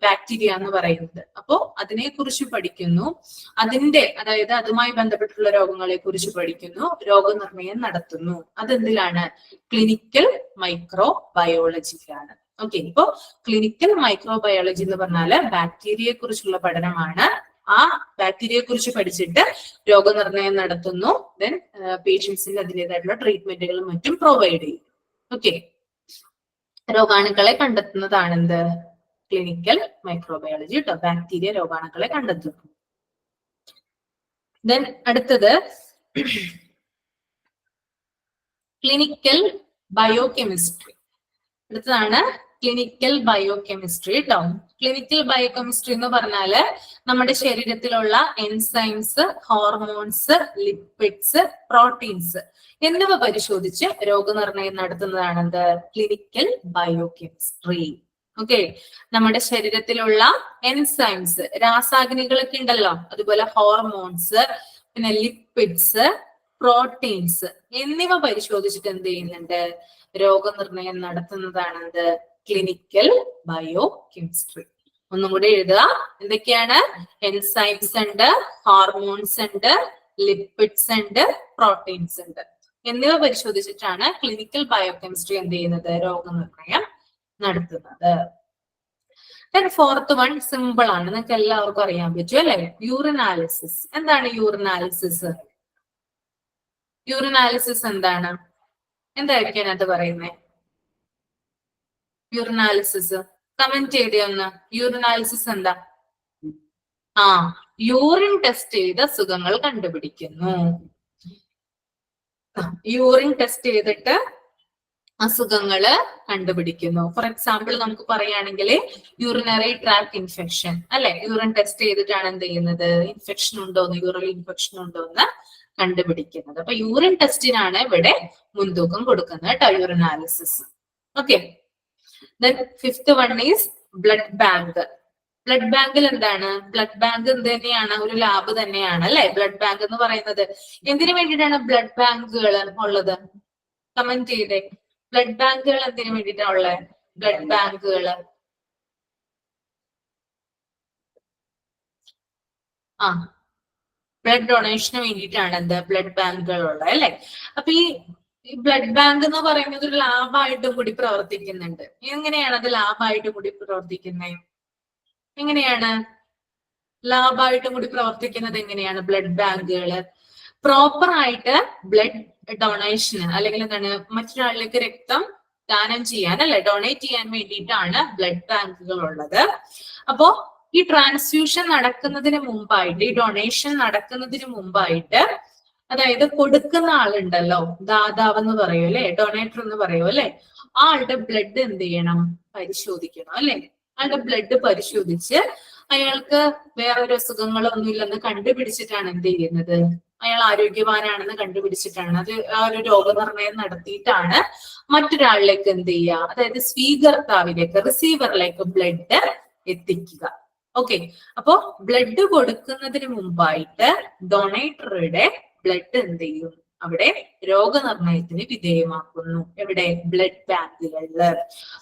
ബാക്ടീരിയ എന്ന് പറയുന്നത്. അപ്പോ അതിനെ കുറിച്ച് പഠിക്കുന്നു. അതായത് അതുമായി ബന്ധപ്പെട്ടുള്ള രോഗങ്ങളെ കുറിച്ച് പഠിക്കുന്നു, രോഗനിർണയം നടത്തുന്നു. അതെന്തിലാണ്? ക്ലിനിക്കൽ മൈക്രോബയോളജിയിലാണ്. ഓക്കെ, ഇപ്പോ ക്ലിനിക്കൽ മൈക്രോബയോളജി എന്ന് പറഞ്ഞാല് ബാക്ടീരിയയെ കുറിച്ചുള്ള പഠനമാണ്. ആ ബാക്ടീരിയയെ കുറിച്ച് പഠിച്ചിട്ട് രോഗനിർണയം നടത്തുന്നു. ദെൻ പേഷ്യൻസിന് അതിൻ്റെതായിട്ടുള്ള ട്രീറ്റ്മെന്റുകളും മറ്റും പ്രൊവൈഡ് ചെയ്യും. ഓക്കെ, രോഗാണുക്കളെ കണ്ടെത്തുന്നതാണ് ക്ലിനിക്കൽ മൈക്രോബയോളജി കേട്ടോ. ബാക്ടീരിയ രോഗാണുക്കളെ കണ്ടെത്തുന്നു. ദെൻ അടുത്തത് ക്ലിനിക്കൽ ബയോകെമിസ്ട്രി. അടുത്തതാണ് ക്ലിനിക്കൽ ബയോകെമിസ്ട്രി കേട്ടോ. ക്ലിനിക്കൽ ബയോകെമിസ്ട്രി എന്ന് പറഞ്ഞാല് നമ്മുടെ ശരീരത്തിലുള്ള എൻസൈംസ്, ഹോർമോൺസ്, ലിപ്പിഡ്സ്, പ്രോട്ടീൻസ് എന്നിവ പരിശോധിച്ച് രോഗനിർണയം നടത്തുന്നതാണ് ക്ലിനിക്കൽ ബയോകെമിസ്ട്രി. ഓക്കെ, നമ്മുടെ ശരീരത്തിലുള്ള എൻസൈംസ്, രാസാഗ്നികളൊക്കെ ഉണ്ടല്ലോ, അതുപോലെ ഹോർമോൺസ്, പിന്നെ ലിപ്പിഡ്സ്, പ്രോട്ടീൻസ് എന്നിവ പരിശോധിച്ചിട്ട് എന്ത് ചെയ്യുന്നുണ്ട്? രോഗനിർണയം നടത്തുന്നതാണ് ക്ലിനിക്കൽ ബയോകെമിസ്ട്രി. ഒന്നും കൂടി എഴുതുക. എന്തൊക്കെയാണ്? എൻസൈംസ് ഉണ്ട്, ഹോർമോൺസ് ഉണ്ട്, ലിപ്പിഡ്സ് ഉണ്ട്, പ്രോട്ടീൻസ് ഉണ്ട് എന്നിവ പരിശോധിച്ചിട്ടാണ് ക്ലിനിക്കൽ ബയോകെമിസ്ട്രി എന്ത് ചെയ്യുന്നത്? രോഗനിർണയം നടത്തുന്നത്. ഫോർത്ത് വൺ സിമ്പിൾ ആണ്, നിങ്ങൾക്ക് എല്ലാവർക്കും അറിയാൻ പറ്റും അല്ലെ? യൂറിനാലിസിസ്. എന്താണ് യൂറിനാലിസിസ്? യൂറിനാലിസിസ് എന്താണ്? എന്തായിരിക്കും അതിനകത്ത് പറയുന്നത്? യൂറിനാലിസിസ് കമന്റ് ചെയ്തേ ഒന്ന്. യൂറിനാലിസിസ് എന്താ? യൂറിൻ ടെസ്റ്റ് ചെയ്ത് അസുഖങ്ങൾ കണ്ടുപിടിക്കുന്നു. യൂറിൻ ടെസ്റ്റ് ചെയ്തിട്ട് അസുഖങ്ങള് കണ്ടുപിടിക്കുന്നു. ഫോർ എക്സാമ്പിൾ നമുക്ക് പറയുകയാണെങ്കിൽ യൂറിനറി ട്രാക്ട് ഇൻഫെക്ഷൻ അല്ലെ, യൂറിൻ ടെസ്റ്റ് ചെയ്തിട്ടാണ് എന്ത് ചെയ്യുന്നത്? ഇൻഫെക്ഷൻ ഉണ്ടോന്ന്, യൂറിനൽ ഇൻഫെക്ഷൻ ഉണ്ടോന്ന് കണ്ടുപിടിക്കുന്നത്. അപ്പൊ യൂറിൻ ടെസ്റ്റിനാണ് ഇവിടെ മുൻതൂക്കം കൊടുക്കുന്നത് കേട്ടോ, urinalysis. Okay, then fifth one is blood bank. Blood ബാങ്കിൽ എന്താണ്? ബ്ലഡ് ബാങ്ക് എന്ത് തന്നെയാണ്? ഒരു ലാബ് തന്നെയാണ് അല്ലെ ബ്ലഡ് ബാങ്ക് എന്ന് പറയുന്നത്. എന്തിനു വേണ്ടിയിട്ടാണ് ബ്ലഡ് ബാങ്കുകൾ ഉള്ളത്? കമന്റ് ചെയ്തേ. ബ്ലഡ് ബാങ്കുകൾ എന്തിനു വേണ്ടിയിട്ടാണ് ഉള്ളത്? ബ്ലഡ് ബാങ്കുകൾ ബ്ലഡ് ഡൊണേഷന് വേണ്ടിയിട്ടാണ് ബ്ലഡ് ബാങ്കുകൾ ഉള്ളത് അല്ലെ. അപ്പൊ ഈ ബ്ലഡ് ബാങ്ക് എന്ന് പറയുന്നത് ഒരു ലാബായിട്ടും കൂടി പ്രവർത്തിക്കുന്നുണ്ട്. എങ്ങനെയാണ് അത് ലാബായിട്ടും കൂടി പ്രവർത്തിക്കുന്നത്? എങ്ങനെയാണ് ലാബായിട്ടും കൂടി പ്രവർത്തിക്കുന്നത്? എങ്ങനെയാണ് ബ്ലഡ് ബാങ്കുകള്? പ്രോപ്പർ ആയിട്ട് ബ്ലഡ് ഡൊണേഷന് അല്ലെങ്കിൽ എന്താണ്, മറ്റൊരാളിലേക്ക് രക്തം ദാനം ചെയ്യാൻ അല്ലെ, ഡൊണേറ്റ് ചെയ്യാൻ വേണ്ടിയിട്ടാണ് ബ്ലഡ് ബാങ്കുകൾ ഉള്ളത്. അപ്പോ ഈ ട്രാൻസ്ഫ്യൂഷൻ നടക്കുന്നതിന് മുമ്പായിട്ട്, ഈ ഡൊണേഷൻ നടക്കുന്നതിന് മുമ്പായിട്ട്, അതായത് കൊടുക്കുന്ന ആളുണ്ടല്ലോ, ദാതാവ് എന്ന് പറയും അല്ലെ, ഡൊണേറ്റർ എന്ന് പറയും അല്ലെ, ആളുടെ ബ്ലഡ് എന്ത് ചെയ്യണം? പരിശോധിക്കണം അല്ലെ. ആളുടെ ബ്ലഡ് പരിശോധിച്ച് അയാൾക്ക് വേറൊരു അസുഖങ്ങളൊന്നും ഇല്ലെന്ന് കണ്ടുപിടിച്ചിട്ടാണ് എന്ത് ചെയ്യുന്നത്? അയാൾ ആരോഗ്യവാനാണെന്ന് കണ്ടുപിടിച്ചിട്ടാണ്, അത് ആ ഒരു രോഗനിർണയം നടത്തിയിട്ടാണ് മറ്റൊരാളിലേക്ക് എന്ത് ചെയ്യുക, അതായത് സ്വീകർത്താവിലേക്ക്, റിസീവറിലേക്ക് ബ്ലഡ് എത്തിക്കുക. ഓക്കെ, അപ്പോ ബ്ലഡ് കൊടുക്കുന്നതിന് മുമ്പായിട്ട് ഡൊണേറ്ററുടെ ബ്ലഡ് എന്ത് ചെയ്യും? അവിടെ രോഗനിർണയത്തിന് വിധേയമാക്കുന്നു. എവിടെ? ബ്ലഡ് ബാങ്കുകളില്.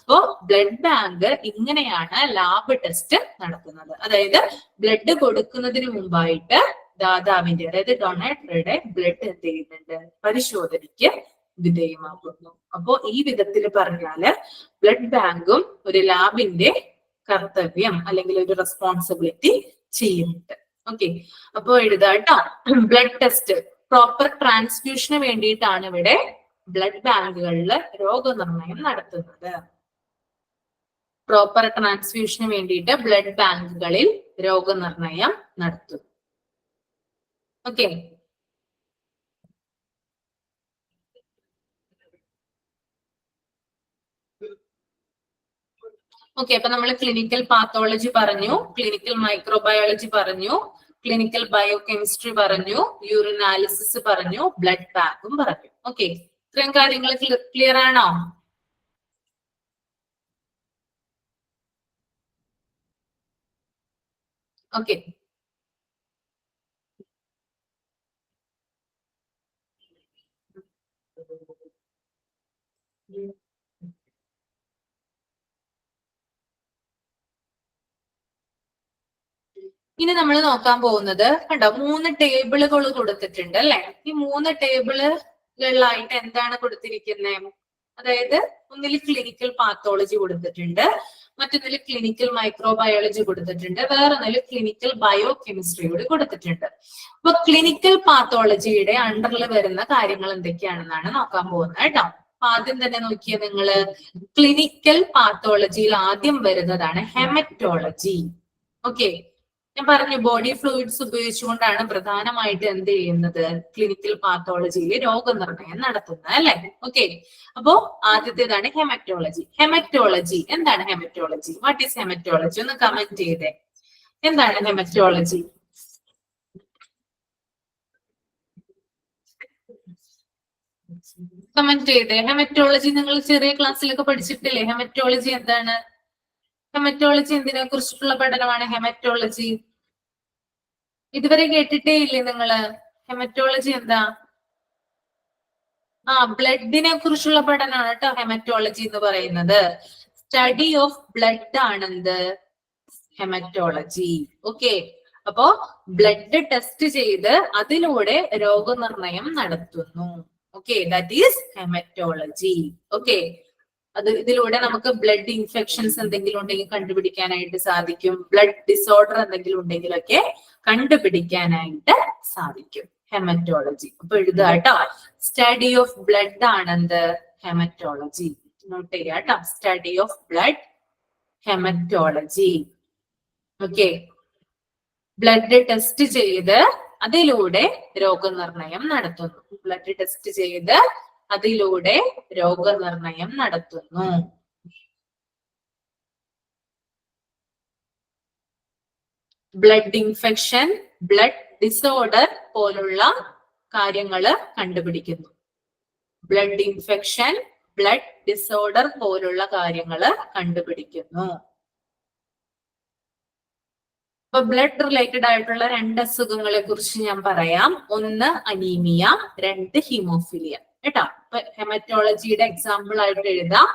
അപ്പോ ബ്ലഡ് ബാങ്ക് ഇങ്ങനെയാണ് ലാബ് ടെസ്റ്റ് നടത്തുന്നത്. അതായത് ബ്ലഡ് കൊടുക്കുന്നതിന് മുമ്പായിട്ട് ദാതാവിന്റെ, അതായത് ഡൊണേറ്ററുടെ ബ്ലഡ് എന്ത് ചെയ്യുന്നുണ്ട്? പരിശോധനയ്ക്ക് വിധേയമാക്കുന്നു. അപ്പോ ഈ വിധത്തിൽ പറഞ്ഞാല് ബ്ലഡ് ബാങ്കും ഒരു ലാബിന്റെ കർത്തവ്യം അല്ലെങ്കിൽ ഒരു റെസ്പോൺസിബിലിറ്റി ചെയ്യുന്നുണ്ട്. ഓക്കെ, അപ്പോ എഴുതാട്ടോ. ബ്ലഡ് ടെസ്റ്റ് പ്രോപ്പർ ട്രാൻസ്ഫ്യൂഷന് വേണ്ടിയിട്ടാണ് ഇവിടെ ബ്ലഡ് ബാങ്കുകളിൽ രോഗനിർണയം നടത്തുന്നത്. പ്രോപ്പർ ട്രാൻസ്ഫ്യൂഷന് വേണ്ടിയിട്ട് ബ്ലഡ് ബാങ്കുകളിൽ രോഗനിർണയം നടത്തുന്നു. ഓക്കെ, ഓക്കെ, അപ്പൊ നമ്മൾ ക്ലിനിക്കൽ പാത്തോളജി പറഞ്ഞു, ക്ലിനിക്കൽ മൈക്രോബയോളജി പറഞ്ഞു, ക്ലിനിക്കൽ ബയോകെമിസ്ട്രി പറഞ്ഞു, യൂറിനാലിസിസ് പറഞ്ഞു, ബ്ലഡ് ബാങ്കും പറഞ്ഞു. ഓക്കെ, ഇത്രയും കാര്യങ്ങൾ ക്ലിയർ ആണോ? ഓക്കെ. ഇനി നമ്മൾ നോക്കാൻ പോകുന്നത് കണ്ടോ, 3 ടേബിളുകൾ കൊടുത്തിട്ടുണ്ട് അല്ലെ. ഈ 3 ടേബിളുകളിലായിട്ട് എന്താണ് കൊടുത്തിരിക്കുന്നത്? അതായത് ഒന്നിൽ ക്ലിനിക്കൽ പാത്തോളജി കൊടുത്തിട്ടുണ്ട്, മറ്റൊന്നിൽ ക്ലിനിക്കൽ മൈക്രോബയോളജി കൊടുത്തിട്ടുണ്ട്, വേറൊന്നിൽ ക്ലിനിക്കൽ ബയോ കെമിസ്ട്രി കൂടി കൊടുത്തിട്ടുണ്ട്. അപ്പൊ ക്ലിനിക്കൽ പാത്തോളജിയുടെ അണ്ടറിൽ വരുന്ന കാര്യങ്ങൾ എന്തൊക്കെയാണെന്നാണ് നോക്കാൻ പോകുന്നത് കേട്ടോ. ആദ്യം തന്നെ നോക്കിയ നിങ്ങള് ക്ലിനിക്കൽ പാത്തോളജിയിൽ ആദ്യം വരുന്നതാണ് ഹെമറ്റോളജി. ഓക്കെ, ഞാൻ പറഞ്ഞു ബോഡി ഫ്ലൂയിഡ്സ് ഉപയോഗിച്ചുകൊണ്ടാണ് പ്രധാനമായിട്ട് എന്ത് ചെയ്യുന്നത്, ക്ലിനിക്കൽ പാത്തോളജിയിൽ രോഗനിർണയം നടത്തുന്നത് അല്ലെ. ഓക്കെ, അപ്പോ ആദ്യത്തേതാണ് ഹെമറ്റോളജി. ഹെമറ്റോളജി എന്താണ്? Haematology, what is haematology? ഒന്ന് കമന്റ് ചെയ്തേ, എന്താണ് ഹെമറ്റോളജി? കമന്റ് ചെയ്തേ. ഹെമറ്റോളജി നിങ്ങൾ ചെറിയ ക്ലാസ്സിലൊക്കെ പഠിച്ചിട്ടില്ലേ? ഹെമറ്റോളജി എന്താണ്? ഹെമറ്റോളജി എന്തിനെ കുറിച്ചിട്ടുള്ള പഠനമാണ് ഹെമറ്റോളജി? ഇതുവരെ കേട്ടിട്ടേ ഇല്ലേ നിങ്ങള്? ഹെമറ്റോളജി എന്താ? ബ്ലഡിനെ കുറിച്ചുള്ള പഠനമാണ് കേട്ടോ ഹെമറ്റോളജി എന്ന് പറയുന്നത്. സ്റ്റഡി ഓഫ് ബ്ലഡ് ആണെന്ത്? ഹെമറ്റോളജി. ഓക്കെ, അപ്പോ ബ്ലഡ് ടെസ്റ്റ് ചെയ്ത് അതിലൂടെ രോഗനിർണയം നടത്തുന്നു. Okay, that is haematology. Okay, ഇതിലൂടെ നമുക്ക് ബ്ലഡ് ഇൻഫെക്ഷൻസ് എന്തെങ്കിലും ഉണ്ടെങ്കിൽ കണ്ടുപിടിക്കാനായിട്ട് സാധിക്കും, ബ്ലഡ് ഡിസോർഡർ എന്തെങ്കിലും ഉണ്ടെങ്കിലൊക്കെ കണ്ടുപിടിക്കാനായിട്ട് സാധിക്കും. ഹെമറ്റോളജി. അപ്പൊ എഴുതുക കേട്ടോ, സ്റ്റഡി ഓഫ് ബ്ലഡ് ആണെന്ത്? ഹെമറ്റോളജി. നോട്ട് ചെയ്യുക കേട്ടോ, study of blood, haematology. Okay, blood test ചെയ്ത് അതിലൂടെ രോഗനിർണയം നടത്തുന്നു. ബ്ലഡ് ടെസ്റ്റ് ചെയ്ത് അതിലൂടെ രോഗനിർണയം നടത്തുന്നു. ബ്ലഡ് ഇൻഫെക്ഷൻ, ബ്ലഡ് ഡിസോർഡർ പോലുള്ള കാര്യങ്ങൾ കണ്ടുപിടിക്കുന്നു. ബ്ലഡ് ഇൻഫെക്ഷൻ, ബ്ലഡ് ഡിസോർഡർ പോലുള്ള കാര്യങ്ങൾ കണ്ടുപിടിക്കുന്നു. അപ്പൊ ബ്ലഡ് റിലേറ്റഡ് ആയിട്ടുള്ള 2 അസുഖങ്ങളെ കുറിച്ച് ഞാൻ പറയാം. ഒന്ന് അനീമിയ, 2 ഹീമോഫിലിയ കേട്ടോ. അപ്പൊ ഹെമറ്റോളജിയുടെ എക്സാമ്പിൾ ആയിട്ട് എഴുതാം.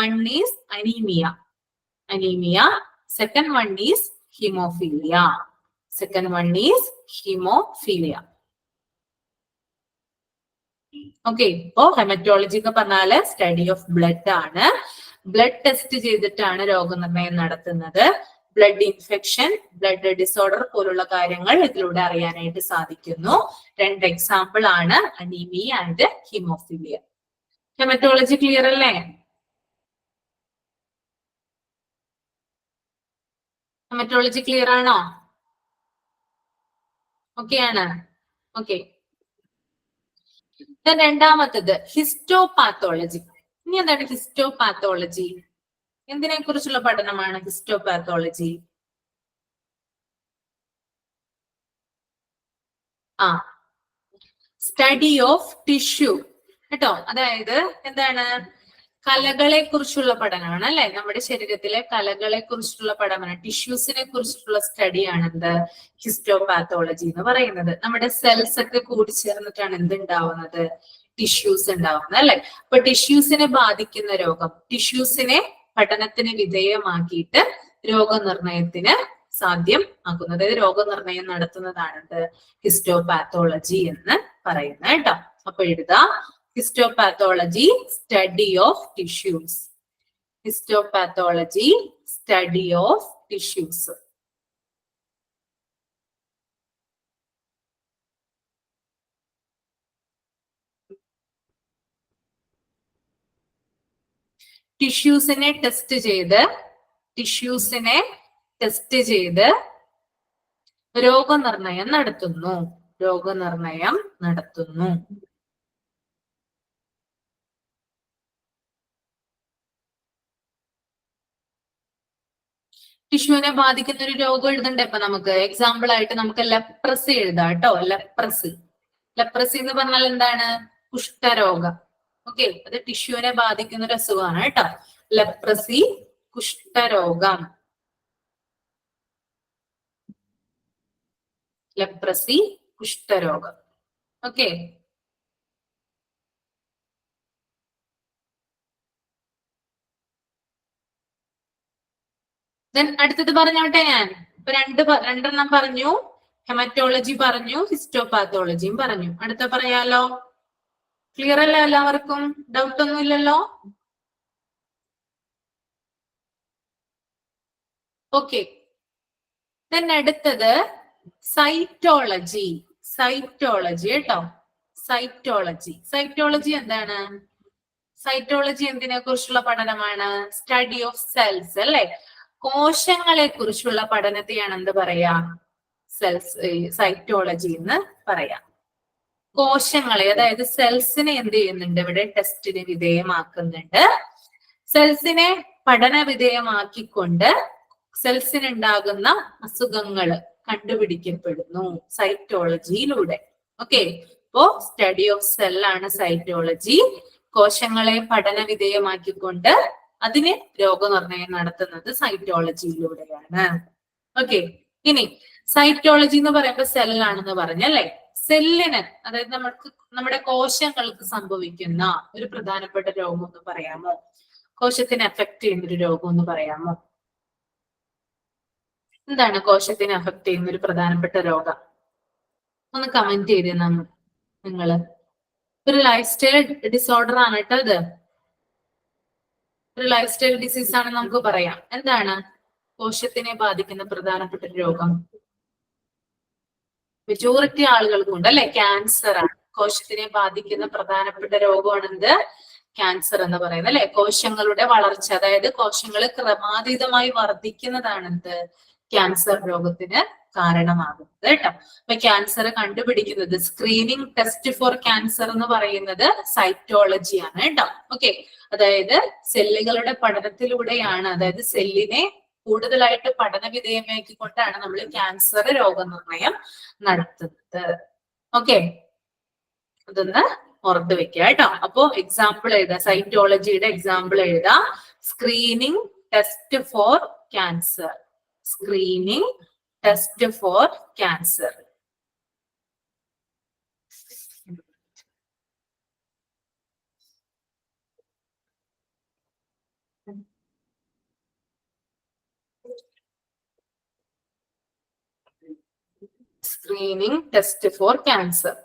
1 is anaemia, anaemia. Second 1 is haemophilia, second 1 is haemophilia. Okay, ഇപ്പോ ഹെമറ്റോളജി എന്ന് പറഞ്ഞാല് സ്റ്റഡി ഓഫ് ബ്ലഡ് ആണ്. ബ്ലഡ് ടെസ്റ്റ് ചെയ്തിട്ടാണ് രോഗനിർണയം നടത്തുന്നത്. ബ്ലഡ് ഇൻഫെക്ഷൻ, ബ്ലഡ് ഡിസോർഡർ പോലുള്ള കാര്യങ്ങൾ ഇതിലൂടെ അറിയാനായിട്ട് സാധിക്കുന്നു. 2 എക്സാമ്പിൾ ആണ് anaemia and haemophilia. Haematology clear അല്ലേ? ഹെമറ്റോളജി ക്ലിയർ ആണോ? ഓക്കെ ആണ്. ഓക്കെ, രണ്ടാമത്തത് ഹിസ്റ്റോപാത്തോളജി. ഇനി എന്താണ് ഹിസ്റ്റോപാത്തോളജി? എന്തിനെ കുറിച്ചുള്ള പഠനമാണ് ഹിസ്റ്റോപാത്തോളജി? സ്റ്റഡി ഓഫ് ടിഷ്യൂ കേട്ടോ. അതായത് എന്താണ്? കലകളെ കുറിച്ചുള്ള പഠനമാണ് അല്ലെ. നമ്മുടെ ശരീരത്തിലെ കലകളെ കുറിച്ചിട്ടുള്ള പഠനമാണ്, ടിഷ്യൂസിനെ കുറിച്ചിട്ടുള്ള സ്റ്റഡിയാണ് എന്ത്? ഹിസ്റ്റോപാത്തോളജി എന്ന് പറയുന്നത്. നമ്മുടെ സെൽസ് ഒക്കെ കൂടി ചേർന്നിട്ടാണ് എന്തുണ്ടാവുന്നത്? ടിഷ്യൂസ് ഉണ്ടാവുന്നത് അല്ലെ. അപ്പൊ ടിഷ്യൂസിനെ ബാധിക്കുന്ന രോഗം, ടിഷ്യൂസിനെ പഠനത്തിന് വിധേയമാക്കിയിട്ട് രോഗനിർണയത്തിന് സാധ്യം ആക്കുന്നത്, അതായത് രോഗനിർണയം നടത്തുന്നതാണ് ഹിസ്റ്റോപാത്തോളജി എന്ന് പറയുന്നത് കേട്ടോ. അപ്പൊ എഴുതാം, histopathology study of tissues, histopathology study of tissues. ടിഷ്യൂസിനെ ടെസ്റ്റ് ചെയ്ത് രോഗനിർണയം നടത്തുന്നു. ടിഷ്യൂവിനെ ബാധിക്കുന്ന ഒരു രോഗം എഴുതണ്ടേ? ഇപ്പൊ നമുക്ക് എക്സാമ്പിൾ ആയിട്ട് നമുക്ക് ലെപ്രസി എഴുതാം കേട്ടോ. ലെപ്രസി എന്ന് പറഞ്ഞാൽ എന്താണ്? കുഷ്ഠരോഗം. ഓക്കെ, അത് ടിഷ്യൂവിനെ ബാധിക്കുന്ന ഒരു അസുഖമാണ് കേട്ടോ. ലെപ്രസി, കുഷ്ഠരോഗം. ലെപ്രസി, കുഷ്ഠരോഗം. ഓക്കെ, അടുത്തത് പറഞ്ഞോട്ടെ ഞാൻ. ഇപ്പൊ രണ്ടെണ്ണം പറഞ്ഞു, ഹെമറ്റോളജി പറഞ്ഞു, ഹിസ്റ്റോപാത്തോളജിയും പറഞ്ഞു. അടുത്ത പറയാലോ? ക്ലിയർ അല്ല എല്ലാവർക്കും? ഡൗട്ട് ഒന്നും ഇല്ലല്ലോ? ഓക്കെ, അടുത്തത് സൈറ്റോളജി. സൈറ്റോളജി കേട്ടോ, സൈറ്റോളജി. സൈറ്റോളജി എന്താണ്? സൈറ്റോളജി എന്തിനെ കുറിച്ചുള്ള പഠനമാണ്? സ്റ്റഡി ഓഫ് സെൽസ് അല്ലെ? കോശങ്ങളെ കുറിച്ചുള്ള പഠനത്തെയാണ് എന്ത് പറയാ? സെൽസ്, സൈറ്റോളജി എന്ന് പറയാം. കോശങ്ങളെ, അതായത് സെൽസിനെ എന്ത് ചെയ്യുന്നുണ്ട്? ഇവിടെ ടെസ്റ്റിന് വിധേയമാക്കുന്നുണ്ട്. സെൽസിനെ പഠന വിധേയമാക്കിക്കൊണ്ട് സെൽസിനുണ്ടാകുന്ന അസുഖങ്ങൾ കണ്ടുപിടിക്കപ്പെടുന്നു സൈറ്റോളജിയിലൂടെ. ഓക്കെ, അപ്പോ സ്റ്റഡി ഓഫ് സെൽ ആണ് സൈറ്റോളജി. കോശങ്ങളെ പഠന വിധേയമാക്കിക്കൊണ്ട് അതിന് രോഗനിർണയം നടത്തുന്നത് സൈറ്റോളജിയിലൂടെയാണ്. ഓക്കെ, ഇനി സൈറ്റോളജി എന്ന് പറയുമ്പോൾ സെല്ലാണെന്ന് പറഞ്ഞല്ലേ? സെല്ലിന്, അതായത് നമ്മുടെ കോശങ്ങൾക്ക് സംഭവിക്കുന്ന ഒരു പ്രധാനപ്പെട്ട രോഗം എന്ന് പറയാമോ? കോശത്തിനെ അഫക്ട് ചെയ്യുന്ന ഒരു രോഗം എന്ന് പറയാമോ? എന്താണ് കോശത്തിനെ അഫക്ട് ചെയ്യുന്ന ഒരു പ്രധാനപ്പെട്ട രോഗം? ഒന്ന് കമന്റ് ചെയ്തേ നിങ്ങള്. ഒരു ലൈഫ് സ്റ്റൈൽ ഡിസോർഡർ ആണ് കേട്ടോ ഇത്. ഒരു ലൈഫ് സ്റ്റൈൽ ഡിസീസ് ആണ് നമുക്ക് പറയാം. എന്താണ് കോശത്തിനെ ബാധിക്കുന്ന പ്രധാനപ്പെട്ട രോഗം? മെജോറിറ്റി ആളുകൾക്കുണ്ട് അല്ലെ? ക്യാൻസർ ആണ് കോശത്തിനെ ബാധിക്കുന്ന പ്രധാനപ്പെട്ട രോഗമാണ് എന്ത്? ക്യാൻസർ എന്ന് പറയുന്നത് അല്ലെ? കോശങ്ങളുടെ വളർച്ച, അതായത് കോശങ്ങൾ ക്രമാതീതമായി വർദ്ധിക്കുന്നതാണ് എന്ത്? ക്യാൻസർ രോഗത്തിന് കാരണമാകുന്നത് കേട്ടോ. അപ്പൊ ക്യാൻസർ കണ്ടുപിടിക്കുന്നത്, സ്ക്രീനിങ് ടെസ്റ്റ് ഫോർ ക്യാൻസർ എന്ന് പറയുന്നത് സൈറ്റോളജി ആണ് കേട്ടോ. ഓക്കെ, അതായത് സെല്ലുകളുടെ പഠനത്തിലൂടെയാണ്, അതായത് സെല്ലിനെ കൂടുതലായിട്ട് പഠന വിധേയമാക്കിക്കൊണ്ടാണ് നമ്മൾ ക്യാൻസർ രോഗനിർണയം നടത്തുന്നത്. ഓക്കെ, അതൊന്ന് ഓർത്ത് വെക്കുക കേട്ടോ. അപ്പോ എക്സാമ്പിൾ എഴുതാ, സൈറ്റോളജിയുടെ എക്സാമ്പിൾ എഴുതാ. Screening test for cancer. Screening test for cancer. Screening test for cancer.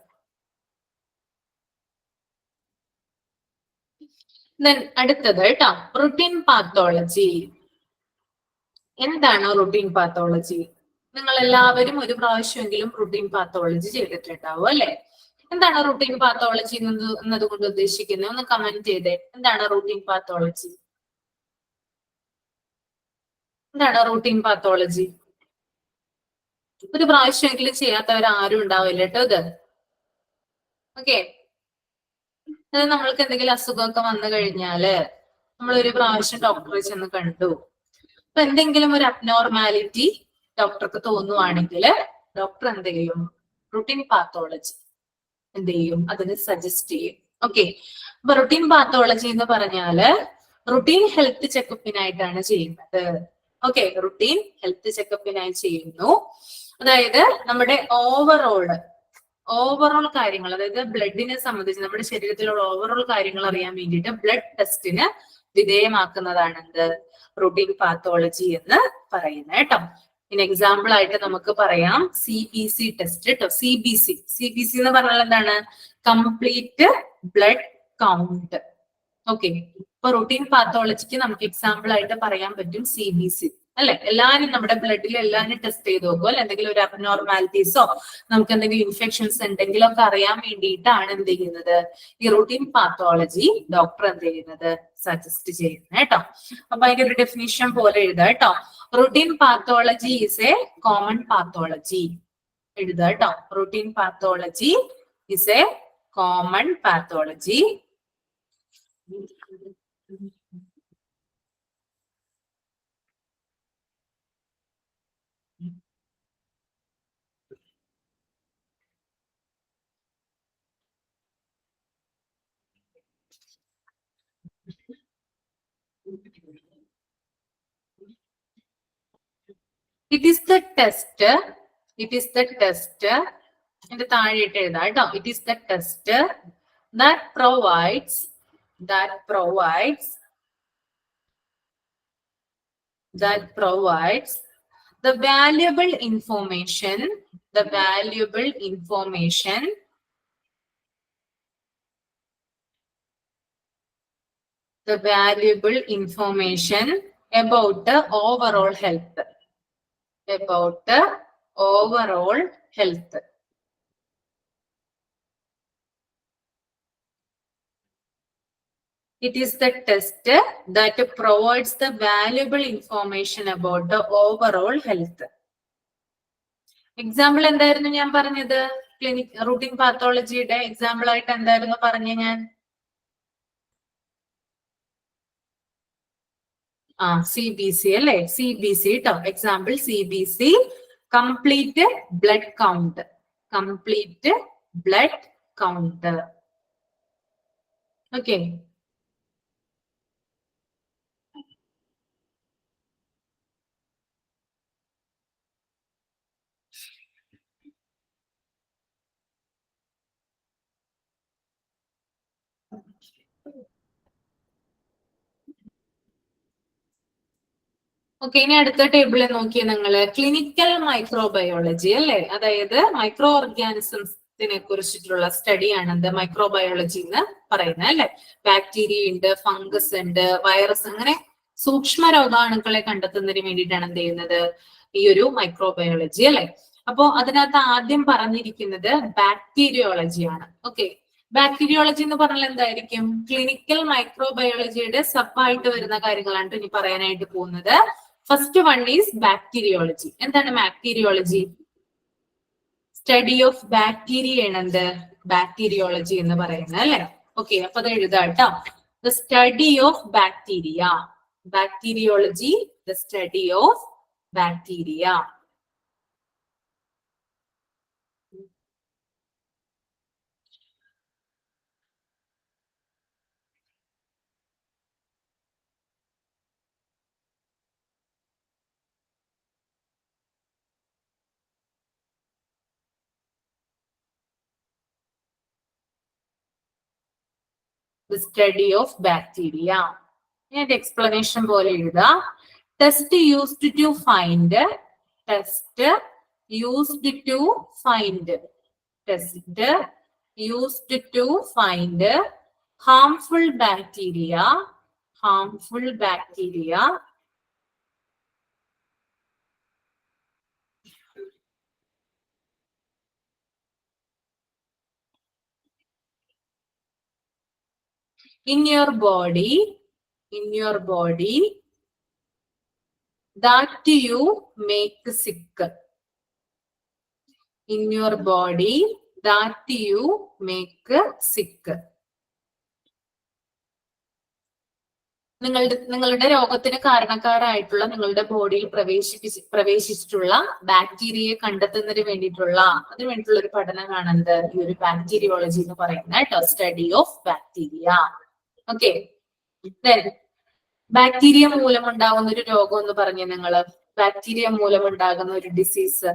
അടുത്തത് കേട്ടോ, റുട്ടീൻ പാത്തോളജി. എന്താണ് റുട്ടീൻ പാത്തോളജി? നിങ്ങൾ എല്ലാവരും ഒരു പ്രാവശ്യമെങ്കിലും റുട്ടീൻ പാത്തോളജി ചെയ്തിട്ടുണ്ടാവും അല്ലെ? എന്താണ് റുട്ടീൻ പാത്തോളജി എന്നതുകൊണ്ട് ഉദ്ദേശിക്കുന്നത്? ഒന്ന് കമന്റ് ചെയ്തേ. എന്താണ് റുട്ടീൻ പാത്തോളജി? എന്താണ് റുട്ടീൻ പാത്തോളജി? ഒരു പ്രാവശ്യമെങ്കിലും ചെയ്യാത്തവരാരും ഉണ്ടാവില്ല കേട്ടോ ഇത്. ഓക്കെ, അത് നമ്മൾക്ക് എന്തെങ്കിലും അസുഖമൊക്കെ വന്നു കഴിഞ്ഞാല് നമ്മൾ ഒരു പ്രാവശ്യം ഡോക്ടറെ ചെന്ന് കണ്ടു. അപ്പൊ എന്തെങ്കിലും ഒരു അബ്നോർമാലിറ്റി ഡോക്ടർക്ക് തോന്നുവാണെങ്കിൽ ഡോക്ടർ എന്ത് ചെയ്യും? റുട്ടീൻ പാത്തോളജി എന്ത് ചെയ്യും? അതിന് സജസ്റ്റ് ചെയ്യും. ഓക്കെ, അപ്പൊ റുട്ടീൻ പാത്തോളജി എന്ന് പറഞ്ഞാല് റുട്ടീൻ ഹെൽത്ത് ചെക്കപ്പിനായിട്ടാണ് ചെയ്യുന്നത്. ഓക്കെ, റുട്ടീൻ ഹെൽത്ത് ചെക്കപ്പിനായി ചെയ്യുന്നു. അതായത് നമ്മുടെ ഓവറോൾ കാര്യങ്ങൾ, അതായത് ബ്ലഡിനെ സംബന്ധിച്ച് നമ്മുടെ ശരീരത്തിലുള്ള ഓവറോൾ കാര്യങ്ങൾ അറിയാൻ വേണ്ടിയിട്ട് ബ്ലഡ് ടെസ്റ്റിന് വിധേയമാക്കുന്നതാണ് എന്ത്? റുട്ടീൻ പാത്തോളജി എന്ന് പറയുന്നത് കേട്ടോ. ഇനി എക്സാമ്പിൾ ആയിട്ട് നമുക്ക് പറയാം CBC ടെസ്റ്റ് കേട്ടോ. CBC എന്ന് പറഞ്ഞാൽ എന്താണ്? Complete blood count. ഓക്കെ, ഇപ്പൊ റുട്ടീൻ പാത്തോളജിക്ക് നമുക്ക് എക്സാമ്പിൾ ആയിട്ട് പറയാൻ പറ്റും CBC അല്ലെ? എല്ലാരും നമ്മുടെ ബ്ലഡിൽ എല്ലാരും ടെസ്റ്റ് ചെയ്ത് നോക്കും അല്ലെ? എന്തെങ്കിലും ഒരു അബ്നോർമാലിറ്റീസോ നമുക്ക് എന്തെങ്കിലും ഇൻഫെക്ഷൻസ് ഉണ്ടെങ്കിലോ ഒക്കെ അറിയാൻ വേണ്ടിയിട്ടാണ് എന്ത് ചെയ്യുന്നത്? ഈ റുട്ടീൻ പാത്തോളജി ഡോക്ടർ എന്ത് ചെയ്യുന്നത്? സജസ്റ്റ് ചെയ്യുന്നത് കേട്ടോ. അപ്പൊ അതിന്റെ ഒരു ഡെഫിനിഷൻ പോലെ എഴുതാം കേട്ടോ. Routine pathology is A common pathology. എഴുതാം കേട്ടോ. Routine pathology is A common pathology. It is the test, it is the test, എന്റെ താഴെയിട്ട് എഴുതാം കേട്ടോ. It is the test that provides the valuable information about the overall health. It is the test that provides the valuable information about the overall health. Example എന്തായിരുന്നു ഞാൻ പറഞ്ഞത്? Clinic routine പാത്തോളജിയുടെ example ആയിട്ട് എന്തായിരുന്നു പറഞ്ഞ ഞാൻ? CBC അല്ലെ? CBC കേട്ടോ. Example CBC, complete blood count. Okay. Okay, ഇനി അടുത്ത ടേബിളിൽ നോക്കിയേ നിങ്ങള്. ക്ലിനിക്കൽ മൈക്രോബയോളജി അല്ലെ? അതായത് മൈക്രോ ഓർഗാനിസംസിനെ കുറിച്ചിട്ടുള്ള സ്റ്റഡിയാണ് എന്ത് മൈക്രോബയോളജി എന്ന് പറയുന്നത് അല്ലെ? ബാക്ടീരിയ ഉണ്ട്, ഫംഗസ് ഉണ്ട്, വൈറസ്, അങ്ങനെ സൂക്ഷ്മ രോഗാണുക്കളെ കണ്ടെത്തുന്നതിന് വേണ്ടിയിട്ടാണ് എന്ത് ചെയ്യുന്നത് ഈ ഒരു മൈക്രോബയോളജി അല്ലെ? അപ്പോ അതിനകത്ത് ആദ്യം പറഞ്ഞിരിക്കുന്നത് ബാക്ടീരിയോളജിയാണ്. ഓക്കെ, ബാക്ടീരിയോളജി എന്ന് പറഞ്ഞാൽ എന്തായിരിക്കും? ക്ലിനിക്കൽ മൈക്രോബയോളജിയുടെ സബായിട്ട് വരുന്ന കാര്യങ്ങളാണ് ഇനി പറയാനായിട്ട് പോകുന്നത്. First one is bacteriology. എന്താണ് ബാക്ടീരിയോളജി? സ്റ്റഡി ഓഫ് ബാക്ടീരിയ ആണ് എന്ത് ബാക്ടീരിയോളജി എന്ന് പറയുന്നത് അല്ലെ? ഓക്കെ, അപ്പൊ അത് എഴുതാട്ടോ. The study of bacteria. Bacteriology, the study of bacteria. The study of bacteria. And explanation പോലെ എഴുതാ. Test used to find harmful bacteria in your body that you make sick. In your body that you make sick. നിങ്ങളുടെ രോഗത്തിന് കാരണക്കാരായിട്ടുള്ള നിങ്ങളുടെ ബോഡിയിൽ പ്രവേശിച്ചിട്ടുള്ള ബാക്ടീരിയയെ കണ്ടെത്തുന്നതിന് വേണ്ടിയിട്ടുള്ള ഒരു പഠനമാണ് എന്ത് ഈ ഒരു ബാക്ടീരിയോളജി എന്ന് പറയുന്നത് കേട്ടോ. Study of bacteria. Okay, bacteria മൂലമുണ്ടാകുന്ന ഒരു രോഗം എന്ന് പറഞ്ഞ നിങ്ങള്. ബാക്ടീരിയ മൂലമുണ്ടാകുന്ന ഒരു ഡിസീസ്.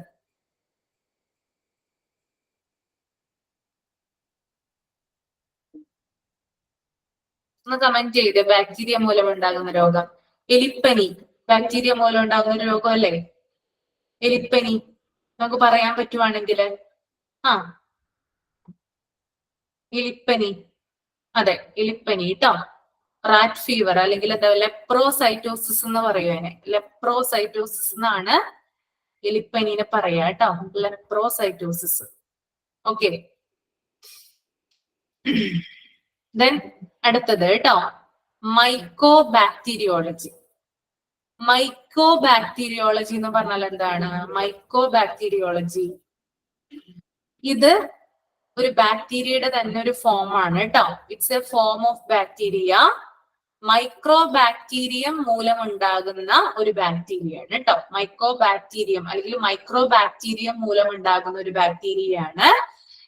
ഒന്ന് കമന്റ് ചെയ്ത്. ബാക്ടീരിയ മൂലമുണ്ടാകുന്ന രോഗം. എലിപ്പനി ബാക്ടീരിയ മൂലം ഉണ്ടാകുന്ന ഒരു രോഗം അല്ലേ? എലിപ്പനി നമുക്ക് പറയാൻ പറ്റുവാണെങ്കിൽ എലിപ്പനി. അതെ, എലിപ്പനി കേട്ടോ. റാറ്റ് ഫീവർ അല്ലെങ്കിൽ എന്താ ലെപ്രോസൈറ്റോസിസ് എന്ന് പറയുവാനെ. ലെപ്രോസൈറ്റോസിസ് എന്നാണ് എലിപ്പനീനെ പറയാ കേട്ടോ. ലെപ്രോസൈറ്റോസിസ്. ഓക്കെ, ദെൻ അടുത്തത് കേട്ടോ മൈക്കോബാക്ടീരിയോളജി. മൈക്കോബാക്ടീരിയോളജി എന്ന് പറഞ്ഞാൽ എന്താണ്? മൈക്കോബാക്ടീരിയോളജി ഇത് ഒരു ബാക്ടീരിയയുടെ തന്നെ ഒരു ഫോം ആണ് കേട്ടോ. It's a form of bacteria. Mycobacterium മൂലമുണ്ടാകുന്ന ഒരു ബാക്ടീരിയയാണ് കേട്ടോ. മൈക്കോബാക്ടീരിയം അല്ലെങ്കിൽ മൈക്രോബാക്ടീരിയം മൂലമുണ്ടാകുന്ന ഒരു ബാക്ടീരിയയാണ്.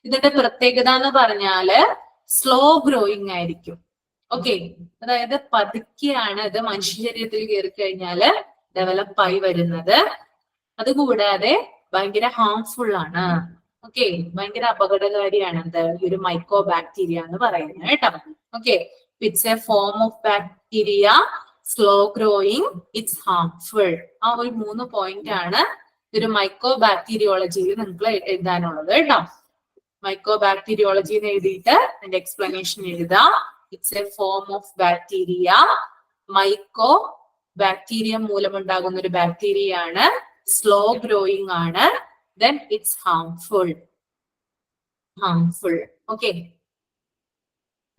ഇതിന്റെ പ്രത്യേകത എന്ന് പറഞ്ഞാല് സ്ലോ ഗ്രോയിങ് ആയിരിക്കും. ഓക്കെ, അതായത് പതുക്കെയാണ് ഇത് മനുഷ്യ ശരീരത്തിൽ കയറി കഴിഞ്ഞാല് ഡെവലപ്പ് ആയി വരുന്നത്. അതുകൂടാതെ ഭയങ്കര ഹാംഫുൾ ആണ്. ഓക്കെ, ഭയങ്കര അപകടകാരിയാണ് എന്ത് ഈ ഒരു മൈക്കോ ബാക്ടീരിയ എന്ന് പറയുന്നത് കേട്ടോ. Okay, it's a form of bacteria, slow growing, it's harmful. ആ ഒരു 3 പോയിന്റ് ആണ് ഒരു മൈക്കോ ബാക്ടീരിയോളജിയിൽ നിങ്ങൾക്ക് എഴുതാനുള്ളത് കേട്ടോ. മൈക്കോ ബാക്ടീരിയോളജി എന്ന് എഴുതിയിട്ട് അതിന്റെ എക്സ്പ്ലനേഷൻ എഴുതാം. It's a form of bacteria, mycobacteria മൂലമുണ്ടാകുന്ന ഒരു ബാക്ടീരിയ ആണ്, സ്ലോ ഗ്രോയിങ് ആണ്, then it's harmful. ഓക്കെ,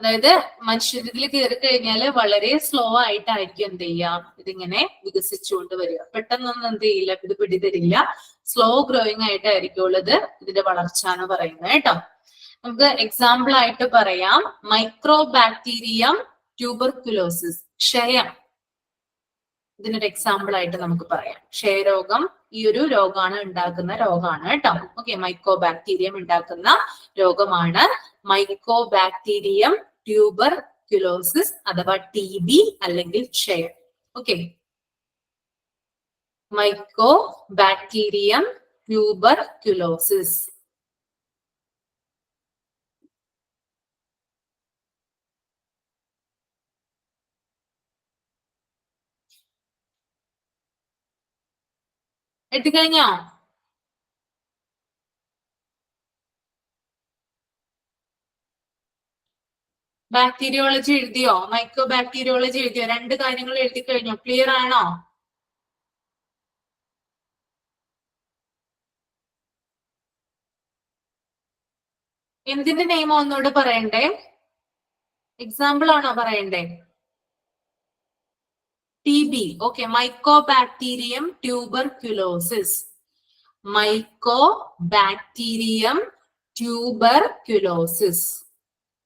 അതായത് മനുഷ്യരിൽ കയറി കഴിഞ്ഞാല് വളരെ സ്ലോ ആയിട്ടായിരിക്കും എന്ത് ചെയ്യാം ഇതിങ്ങനെ വികസിച്ചുകൊണ്ട് വരിക. പെട്ടെന്നൊന്നും എന്ത് ചെയ്യില്ല, ഇത് പിടിതരില്ല. സ്ലോ ഗ്രോയിങ് ആയിട്ടായിരിക്കും ഇത് ഇതിന്റെ വളർച്ച എന്ന് പറയുന്നത് കേട്ടോ. നമുക്ക് എക്സാമ്പിൾ ആയിട്ട് പറയാം, മൈക്രോ ബാക്ടീരിയം ട്യൂബർകുലോസിസ്, ക്ഷയം. ഇതിനൊരു എക്സാമ്പിൾ ആയിട്ട് നമുക്ക് പറയാം. ക്ഷയരോഗം ഈ ഒരു രോഗമാണ് ഉണ്ടാക്കുന്ന രോഗമാണ് കേട്ടോ. ഓക്കെ, മൈക്കോ ബാക്ടീരിയം ഉണ്ടാക്കുന്ന രോഗമാണ് മൈക്കോ ബാക്ടീരിയം ട്യൂബർകുലോസിസ് അഥവാ TB അല്ലെങ്കിൽ ക്ഷയം. Okay, mycobacterium tuberculosis. എത്തിക്കഴിഞ്ഞോ? ബാക്ടീരിയോളജി എഴുതിയോ? മൈക്രോ ബാക്ടീരിയോളജി എഴുതിയോ? 2 കാര്യങ്ങൾ എഴുതി കഴിഞ്ഞോ? ക്ലിയർ ആണോ? എന്തിന്റെ നെയിം ഒന്നുകൂടെ പറയണ്ടേ? എക്സാമ്പിൾ ആണോ പറയണ്ടേ? TB. Okay, mycobacterium tuberculosis. Mycobacterium tuberculosis,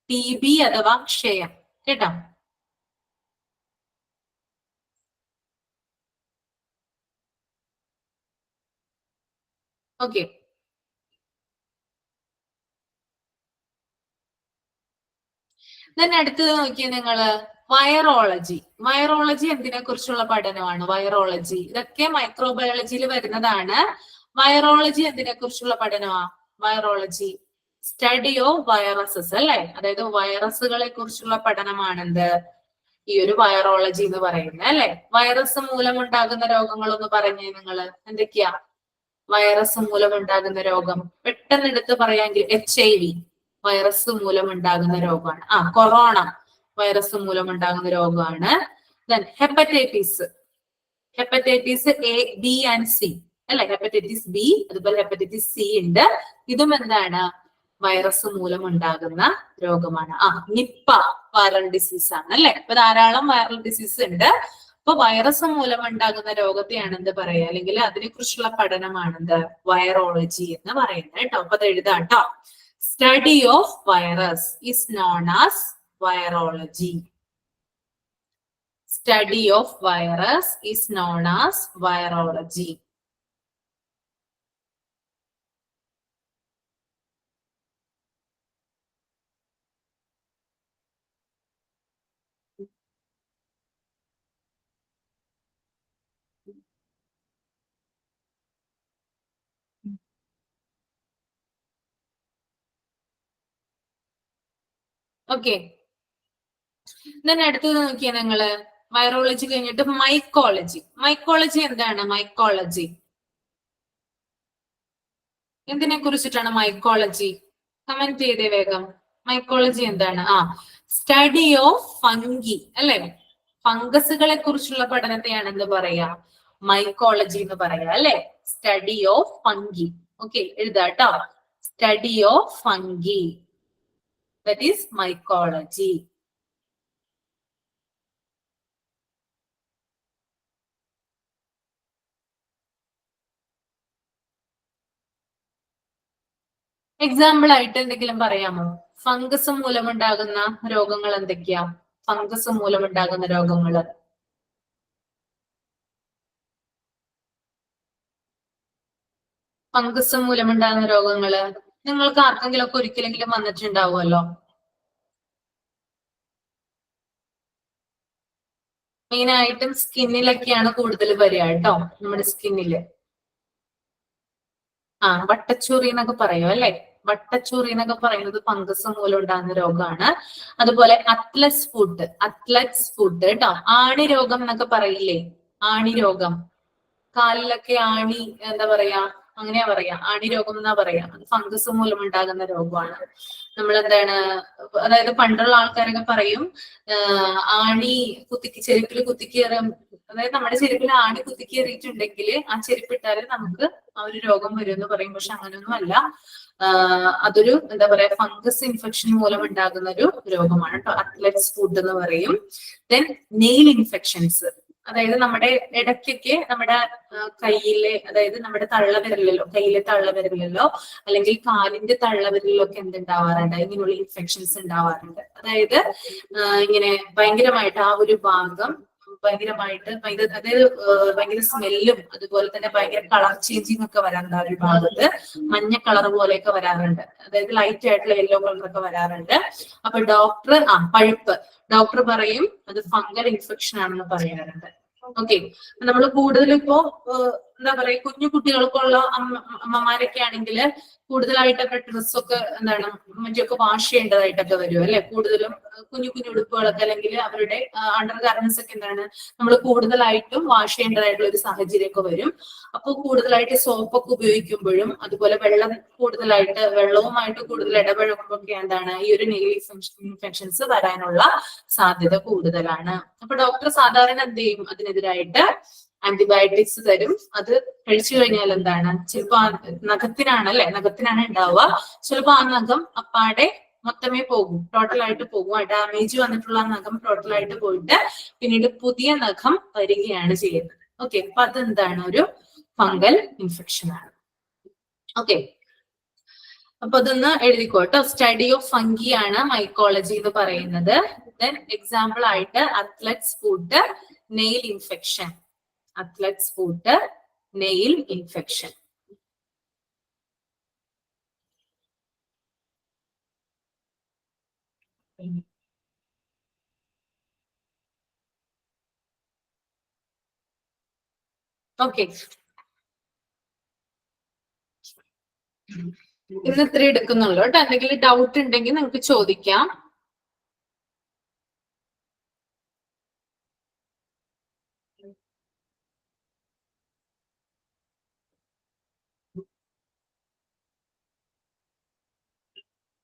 TB അഥവാ ക്ഷയം കേട്ടോ. ഓക്കെ, then അടുത്തത് നോക്കിയേ നിങ്ങള്, വൈറോളജി. വൈറോളജി എന്തിനെ കുറിച്ചുള്ള പഠനമാണ്? വൈറോളജി ഇതൊക്കെ മൈക്രോബയോളജിയിൽ വരുന്നതാണ്. വൈറോളജി എന്തിനെ കുറിച്ചുള്ള പഠനമാ? വൈറോളജി സ്റ്റഡി ഓഫ് വൈറസസ് അല്ലെ, അതായത് വൈറസുകളെ കുറിച്ചുള്ള പഠനമാണെന്ത് ഈ ഒരു വൈറോളജി എന്ന് പറയുന്നത് അല്ലെ. വൈറസ് മൂലമുണ്ടാകുന്ന രോഗങ്ങളൊന്ന് പറഞ്ഞേ നിങ്ങള്, എന്തൊക്കെയാ വൈറസ് മൂലമുണ്ടാകുന്ന രോഗം? പെട്ടെന്ന് എടുത്ത് പറയാമെങ്കിൽ HIV വൈറസ് മൂലമുണ്ടാകുന്ന രോഗമാണ്. കൊറോണ വൈറസ് മൂലമുണ്ടാകുന്ന രോഗമാണ്. Then hepatitis, hepatitis A, B and C അല്ലെ. ഹെപ്പറ്റൈറ്റിസ് B അതുപോലെ ഹെപ്പറ്റൈറ്റിസ് C ഉണ്ട്. ഇതും എന്താണ് വൈറസ് മൂലമുണ്ടാകുന്ന രോഗമാണ്. നിപ്പ വൈറൽ ഡിസീസ് ആണ് അല്ലെ. ഇപ്പൊ ധാരാളം വൈറൽ ഡിസീസ് ഉണ്ട്. അപ്പൊ വൈറസ് മൂലമുണ്ടാകുന്ന രോഗത്തെയാണ് എന്ത് പറയാ, അല്ലെങ്കിൽ അതിനെ കുറിച്ചുള്ള പഠനമാണ് എന്ത് വൈറോളജി എന്ന് പറയുന്നത് കേട്ടോ. അപ്പൊ അത് എഴുതാട്ടോ. Study of virus is known as virology. Study of virus is known as virology. Okay, then അടുത്തത് നോക്കിയാ നിങ്ങള്, വൈറോളജി കഴിഞ്ഞിട്ട് മൈക്കോളജി. മൈക്കോളജി എന്താണ്? മൈക്കോളജി എന്തിനെ കുറിച്ചിട്ടാണ് മൈക്കോളജി? കമന്റ് ചെയ്തേ വേഗം. മൈക്കോളജി എന്താണ്? സ്റ്റഡി ഓഫ് ഫംഗി അല്ലെ. ഫംഗസുകളെ കുറിച്ചുള്ള പഠനത്തെയാണ് എന്ത് പറയാ? മൈക്കോളജി എന്ന് പറയാ അല്ലെ. Study of fungi. ഓക്കെ, എഴുതാട്ടോ. Study of fungi, that is mycology. Example ആയിട്ട് എന്തെങ്കിലും പറയാമോ? ഫംഗസ് മൂലമുണ്ടാകുന്ന രോഗങ്ങൾ എന്തൊക്കെയാ? ഫംഗസ് മൂലമുണ്ടാകുന്ന രോഗങ്ങള് ഫംഗസ് മൂലമുണ്ടാകുന്ന രോഗങ്ങള് നിങ്ങൾക്ക് ആർക്കെങ്കിലും ഒക്കെ ഒരിക്കലെങ്കിലും വന്നിട്ടുണ്ടാവുമല്ലോ. മെയിൻ ആയിട്ടും സ്കിന്നിലൊക്കെയാണ് കൂടുതൽ വരിക കേട്ടോ, നമ്മുടെ സ്കിന്നില്. വട്ടച്ചൊറി എന്നൊക്കെ പറയും അല്ലെ. വട്ടച്ചൊറി എന്നൊക്കെ പറയുന്നത് ഫംഗസ് മൂലം ഉണ്ടാകുന്ന രോഗമാണ്. അതുപോലെ അത്ലറ്റ്സ് ഫുഡ് കേട്ടോ. ആണി രോഗം എന്നൊക്കെ പറയില്ലേ, ആണി രോഗം, കാലിലൊക്കെ ആണി, എന്താ പറയാ, അങ്ങനെയാ പറയാ, ആണി രോഗം എന്നാ പറയാ. അത് ഫംഗസ് മൂലം ഉണ്ടാകുന്ന രോഗമാണ്. നമ്മൾ എന്താണ്, അതായത് പണ്ടുള്ള ആൾക്കാരൊക്കെ പറയും ആണി ചെരുപ്പിൽ കുത്തിക്കേറും, അതായത് നമ്മുടെ ചെരുപ്പിൽ ആണി കുത്തിക്കേറിയിട്ടുണ്ടെങ്കിൽ ആ ചെരുപ്പിട്ടാല് നമുക്ക് ആ ഒരു രോഗം വരും എന്ന് പറയും. പക്ഷെ അങ്ങനെയൊന്നും അല്ല. അതൊരു എന്താ പറയാ ഫംഗസ് ഇൻഫെക്ഷൻ മൂലം ഉണ്ടാകുന്ന ഒരു രോഗമാണ് കേട്ടോ. അത്ലറ്റ്സ് ഫുഡ് എന്ന് പറയും. ദെൻ നെയിൽ ഇൻഫെക്ഷൻസ്, അതായത് നമ്മുടെ ഇടയ്ക്കൊക്കെ നമ്മുടെ കയ്യിലെ, അതായത് നമ്മുടെ തള്ളവിരലിലോ, കയ്യിലെ തള്ളവിരലിലോ അല്ലെങ്കിൽ കാലിന്റെ തള്ളവിരലിലോ ഒക്കെ എന്തുണ്ടാവാറുണ്ട്, ഇങ്ങനെയുള്ള ഇൻഫെക്ഷൻസ് ഉണ്ടാവാറുണ്ട്. അതായത് ഇങ്ങനെ ഭയങ്കരമായിട്ട് ആ ഒരു ഭാഗം ഭയങ്കരമായിട്ട് അതായത് ഭയങ്കര സ്മെല്ലും അതുപോലെ തന്നെ ഭയങ്കര കളർ ചേഞ്ചിങ് ഒക്കെ വരാറുണ്ട്. ആ ഒരു ഭാഗത്ത് മഞ്ഞ കളർ പോലെയൊക്കെ വരാറുണ്ട്, അതായത് ലൈറ്റ് ആയിട്ടുള്ള യെല്ലോ കളറൊക്കെ വരാറുണ്ട്. അപ്പൊ പഴുപ്പ്, ഡോക്ടർ പറയും അത് ഫംഗൽ ഇൻഫെക്ഷൻ ആണെന്ന് പറയാറുണ്ട്. ഓക്കെ, നമ്മൾ കൂടുതൽ ഇപ്പോ എന്താ പറയാ കുഞ്ഞു കുട്ടികൾക്കുള്ള അമ്മമാരൊക്കെ ആണെങ്കിൽ കൂടുതലായിട്ടൊക്കെ ഡ്രസ്സൊക്കെ എന്താണ് മറ്റൊക്കെ വാഷ് ചെയ്യേണ്ടതായിട്ടൊക്കെ വരും അല്ലെ. കൂടുതലും കുഞ്ഞു കുഞ്ഞു ഉടുപ്പുകളൊക്കെ അല്ലെങ്കിൽ അവരുടെ അണ്ടർ ഗാർമെന്റ്സ് ഒക്കെ എന്താണ് നമ്മൾ കൂടുതലായിട്ടും വാഷ് ചെയ്യേണ്ടതായിട്ടുള്ള ഒരു സാഹചര്യമൊക്കെ വരും. അപ്പോൾ കൂടുതലായിട്ട് സോപ്പൊക്കെ ഉപയോഗിക്കുമ്പോഴും അതുപോലെ വെള്ളവുമായിട്ട് കൂടുതൽ ഇടപഴകുമ്പോഴൊക്കെ എന്താണ് ഈ ഒരു നെയിൽ ഇൻഫെക്ഷൻസ് വരാനുള്ള സാധ്യത കൂടുതലാണ്. അപ്പൊ ഡോക്ടർ സാധാരണ എന്ത് ചെയ്യും, അതിനെതിരായിട്ട് ആന്റിബയോട്ടിക്സ് തരും. അത് കഴിച്ചു കഴിഞ്ഞാൽ എന്താണ്, ചിലപ്പോ നഖത്തിനാണ് ഉണ്ടാവുക. ചിലപ്പോ ആ നഖം അപ്പാടെ മൊത്തമേ പോകും, ടോട്ടലായിട്ട് പോകും. ഡാമേജ് വന്നിട്ടുള്ള നഖം ടോട്ടലായിട്ട് പോയിട്ട് പിന്നീട് പുതിയ നഖം വരികയാണ് ചെയ്യുന്നത്. ഓക്കെ, അപ്പൊ അതെന്താണ്, ഒരു ഫംഗൽ ഇൻഫെക്ഷൻ ആണ്. ഓക്കെ, അപ്പൊ അതൊന്ന് എഴുതിക്കോട്ടോ. സ്റ്റഡി ഓഫ് ഫംഗി ആണ് മൈക്കോളജി എന്ന് പറയുന്നത്. ദെൻ എക്സാമ്പിൾ ആയിട്ട് athlete's foot, nail infection. Athlete's foot, nail infection. Okay, ഇന്ന് ഇത്ര എടുക്കുന്നുള്ളൂ കേട്ടോ. എന്തെങ്കിലും ഡൗട്ട് ഉണ്ടെങ്കിൽ നിങ്ങൾക്ക് ചോദിക്കാം.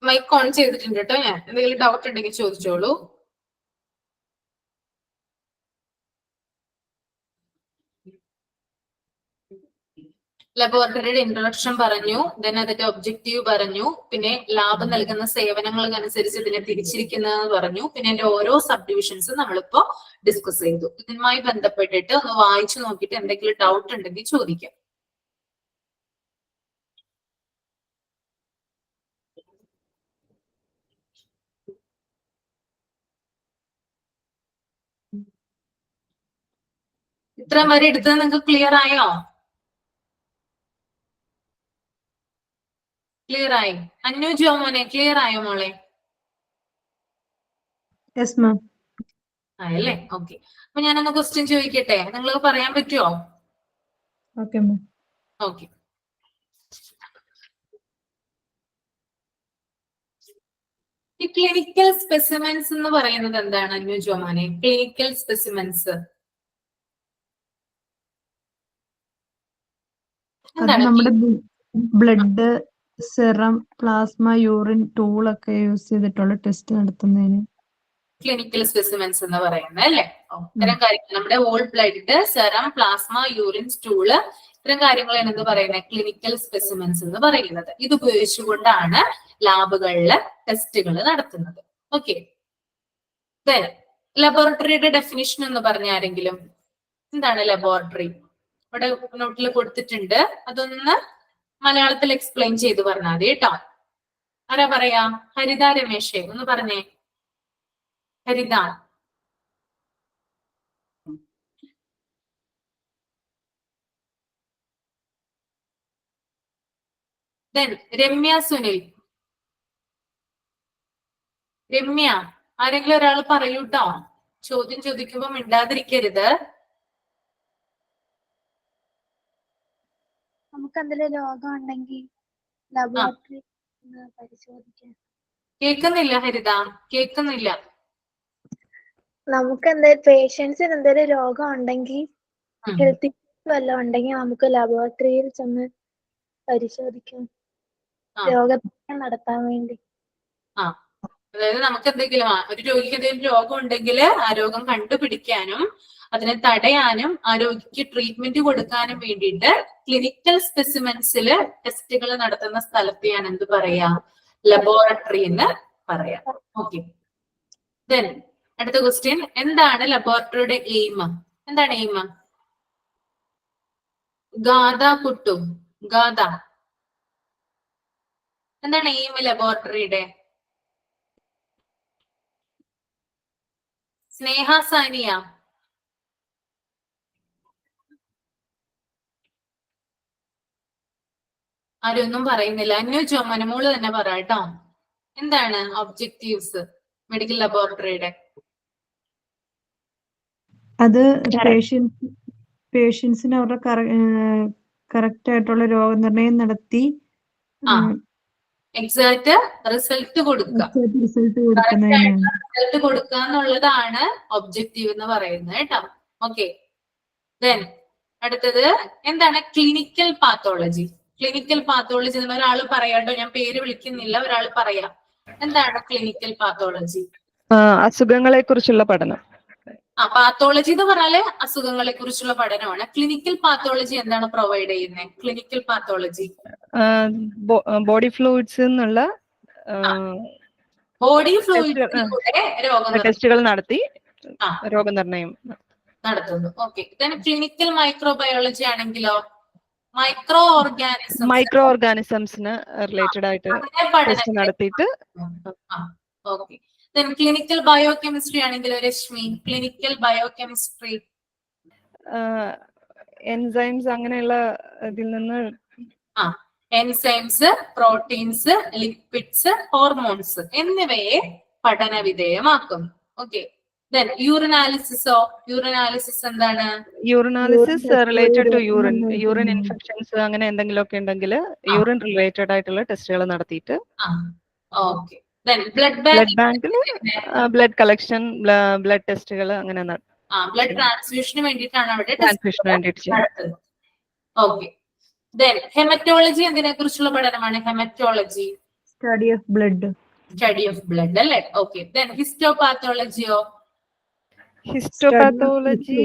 മൈക്ക് ഓൺ ചെയ്തിട്ടുണ്ട് കേട്ടോ ഞാൻ. എന്തെങ്കിലും ഡൗട്ട് ഉണ്ടെങ്കിൽ ചോദിച്ചോളൂ. ലബോറട്ടറിയുടെ ഇൻട്രൊഡക്ഷൻ പറഞ്ഞു, ദെൻ അതിന്റെ ഒബ്ജക്റ്റീവ് പറഞ്ഞു, പിന്നെ ലാബ് നൽകുന്ന സേവനങ്ങൾക്കനുസരിച്ച് ഇതിനെ തിരിച്ചിരിക്കുന്നതെന്ന് പറഞ്ഞു, പിന്നെ അതിന്റെ ഓരോ സബ് ഡിവിഷൻസും നമ്മളിപ്പോ ഡിസ്കസ് ചെയ്തു. ഇതുമായി ബന്ധപ്പെട്ടിട്ട് ഒന്ന് വായിച്ചു നോക്കിയിട്ട് എന്തെങ്കിലും ഡൗട്ട് ഉണ്ടെങ്കിൽ ചോദിക്കാം. ഇത്രയും വരെ എടുത്തത് നിങ്ങൾക്ക് ക്ലിയർ ആയോ? ക്ലിയർ ആയി? അന്നു ജോമോനെ ക്ലിയർ ആയോ മോളെ? Yes ma'am. ആയല്ലേ, ഓക്കെ. അപ്പൊ ഞാനൊന്ന് ക്വസ്റ്റ്യൻ ചോദിക്കട്ടെ, നിങ്ങൾ പറയാൻ പറ്റുമോ? Okay ma'am. ഓക്കെ, ഈ ക്ലിനിക്കൽ സ്പെസിമെൻസ് എന്ന് പറയുന്നത് എന്താണ് അന്നു ജോമാനെ? ക്ലിനിക്കൽ സ്പെസിമെൻസ് നമ്മുടെ blood, serum, plasma, urine, stool ഒക്കെ യൂസ് ചെയ്തിട്ടുള്ള ടെസ്റ്റ് നടത്തുന്നതിന് ക്ലിനിക്കൽ സ്പെസിമെൻസ് എന്ന് പറയുന്നത് അല്ലെ. ഇത്തരം കാര്യങ്ങൾ നമ്മുടെ whole blood, serum, plasma, urine, stool, ഇത്തരം കാര്യങ്ങളാണ് എന്ത് പറയുന്നത്, ക്ലിനിക്കൽ സ്പെസിമെൻസ് എന്ന് പറയുന്നത്. ഇത് ഉപയോഗിച്ചുകൊണ്ടാണ് ലാബുകളിൽ ടെസ്റ്റുകൾ നടത്തുന്നത്. ഓക്കെ, ലബോറട്ടറിയുടെ ഡെഫിനിഷൻ എന്ന് പറഞ്ഞ ആരെങ്കിലും, എന്താണ് ലബോറട്ടറി? ഇവിടെ നോട്ടിൽ കൊടുത്തിട്ടുണ്ട്, അതൊന്ന് മലയാളത്തിൽ എക്സ്പ്ലെയിൻ ചെയ്ത് പറഞ്ഞാൽ മതി കേട്ടോ. ആരാ പറയാ? ഹരിത രമേശേ ഒന്ന് പറഞ്ഞേ. ഹരിത. രമ്യ സുനിൽ. രമ്യ, ആരെങ്കിലും ഒരാൾ പറയൂട്ടോ. ചോദ്യം ചോദിക്കുമ്പോ മിണ്ടാതിരിക്കരുത്. നമുക്ക് എന്തെങ്കിലും രോഗം ഉണ്ടെങ്കിൽ ലബോറട്ടറി പരിശോധിക്കാം. കേൾക്കുന്നില്ല ഹരിത, കേൾക്കുന്നില്ല. നമുക്ക് പേഷ്യൻസിന് എന്തെങ്കിലും രോഗം ഉണ്ടെങ്കിൽ, ഹെൽത്ത് ഇഷ്യൂസ് വല്ലതും ഉണ്ടെങ്കിൽ നമുക്ക് ലബോറട്ടറിയിൽ ചെന്ന് പരിശോധിക്കാം, രോഗനിർണയം നടത്താൻ വേണ്ടി. അതായത് നമുക്ക് എന്തെങ്കിലും ഒരു രോഗിക്ക് എന്തെങ്കിലും രോഗം ഉണ്ടെങ്കിൽ ആ രോഗം കണ്ടുപിടിക്കാനും അതിനെ തടയാനും ആ രോഗിക്ക് ട്രീറ്റ്മെന്റ് കൊടുക്കാനും വേണ്ടിയിട്ട് ക്ലിനിക്കൽ സ്പെസിമെൻസിൽ ടെസ്റ്റുകൾ നടത്തുന്ന സ്ഥലത്തെയാണ് എന്ത് പറയാ? ലബോറട്ടറി എന്ന് പറയാം. ഓക്കെ. ദെൻ അടുത്ത ക്വസ്റ്റ്യൻ, എന്താണ് ലബോറട്ടറിയുടെ എയിം? എന്താണ് എയിം? ഗാഥ കുട്ടും, ഗാഥ എന്താണ് എയിം ലബോറട്ടറിയുടെ? സ്നേഹ, സാനിയ, ആരൊന്നും പറയുന്നില്ല. അന്വേഷിച്ചോ, മനമോള് തന്നെ പറ കേട്ടോ. എന്താണ് ഒബ്ജക്റ്റീവ്സ് മെഡിക്കൽ ലബോറട്ടറിയുടെ? അത് പേഷ്യൻസിന് അവരുടെ കറക്റ്റ് ആയിട്ടുള്ള രോഗനിർണയം നടത്തി എക്സാക്ട് റിസൾട്ട് കൊടുക്കുക. റിസൾട്ട് കൊടുക്കുക എന്നുള്ളതാണ് ഒബ്ജക്റ്റീവ് എന്ന് പറയുന്നത് കേട്ടോ. ഓക്കെ. ദെൻ അടുത്തത് എന്താണ് ക്ലിനിക്കൽ പാത്തോളജി? ക്ലിനിക്കൽ പാത്തോളജി എന്ന് ഒരാൾ പറയാട്ടോ, ഞാൻ പേര് വിളിക്കുന്നില്ല, ഒരാൾ പറയാം. എന്താണ് ക്ലിനിക്കൽ പാത്തോളജി? അസുഖങ്ങളെ കുറിച്ചുള്ള പഠനം. പാത്തോളജി എന്ന് പറഞ്ഞാല് അസുഖങ്ങളെ കുറിച്ചുള്ള പഠനമാണ്. ക്ലിനിക്കൽ പാത്തോളജി എന്താണ് പ്രൊവൈഡ് ചെയ്യുന്നത്? ക്ലിനിക്കൽ പാത്തോളജി ബോഡി ഫ്ലൂയിഡ്സ് എന്നുള്ള ബോഡി ഫ്ലൂയിഡ്സിലൂടെ ടെസ്റ്റുകൾ നടത്തി രോഗനിർണയം നടത്തുന്നു. ഓക്കെ. ക്ലിനിക്കൽ മൈക്രോബയോളജി ആണെങ്കിലോ മൈക്രോ ഓർഗാനിസംസിന് റിലേറ്റഡ് ആയിട്ട് ടെസ്റ്റ് നടത്തിയിട്ട്. ഓക്കെ. ക്ലിനിക്കൽ ബയോകെമിസ്ട്രി ആണെങ്കിലോ രശ്മി? ക്ലിനിക്കൽ ബയോകെമിസ്ട്രി എൻസൈംസ് അങ്ങനെയുള്ള ഇതിൽ നിന്ന് എൻസൈംസ്, പ്രോട്ടീൻസ്, ലിപ്പിഡ്സ്, ഹോർമോൺസ് എന്നിവയെ പഠന വിധേയമാക്കുന്നു. ഓക്കെ. ദെൻ യൂറിനാലിസിസോ? യൂറിനാലിസിസ് എന്താണ്? യൂറിനാലിസിസ് റിലേറ്റഡ് ടു യൂറിൻ ഇൻഫെക്ഷൻസ് അങ്ങനെ എന്തെങ്കിലുമൊക്കെ ഉണ്ടെങ്കിൽ യൂറിൻ റിലേറ്റഡ് ആയിട്ടുള്ള ടെസ്റ്റുകൾ നടത്തിയിട്ട്. ഓക്കെ. ബ്ലഡ് ബാങ്കിൽ ബ്ലഡ് കളക്ഷൻ, ബ്ലഡ് ടെസ്റ്റുകൾ അങ്ങനെ ബ്ലഡ് ട്രാൻസ്ഫ്യൂഷന് വേണ്ടിയിട്ടാണ് അവിടെ ട്രാൻസ്ഫ്യൂഷന് വേണ്ടിയിട്ട്. ഓക്കെ. ദെൻ ഹെമറ്റോളജി എന്തിനെ കുറിച്ചുള്ള പഠനമാണ്? Haematology study of blood. Study of blood അല്ലേ? ഓക്കെ. ദെൻ ഹിസ്റ്റോപാത്തോളജിയോ? ഹിസ്റ്റോപാത്തോളജി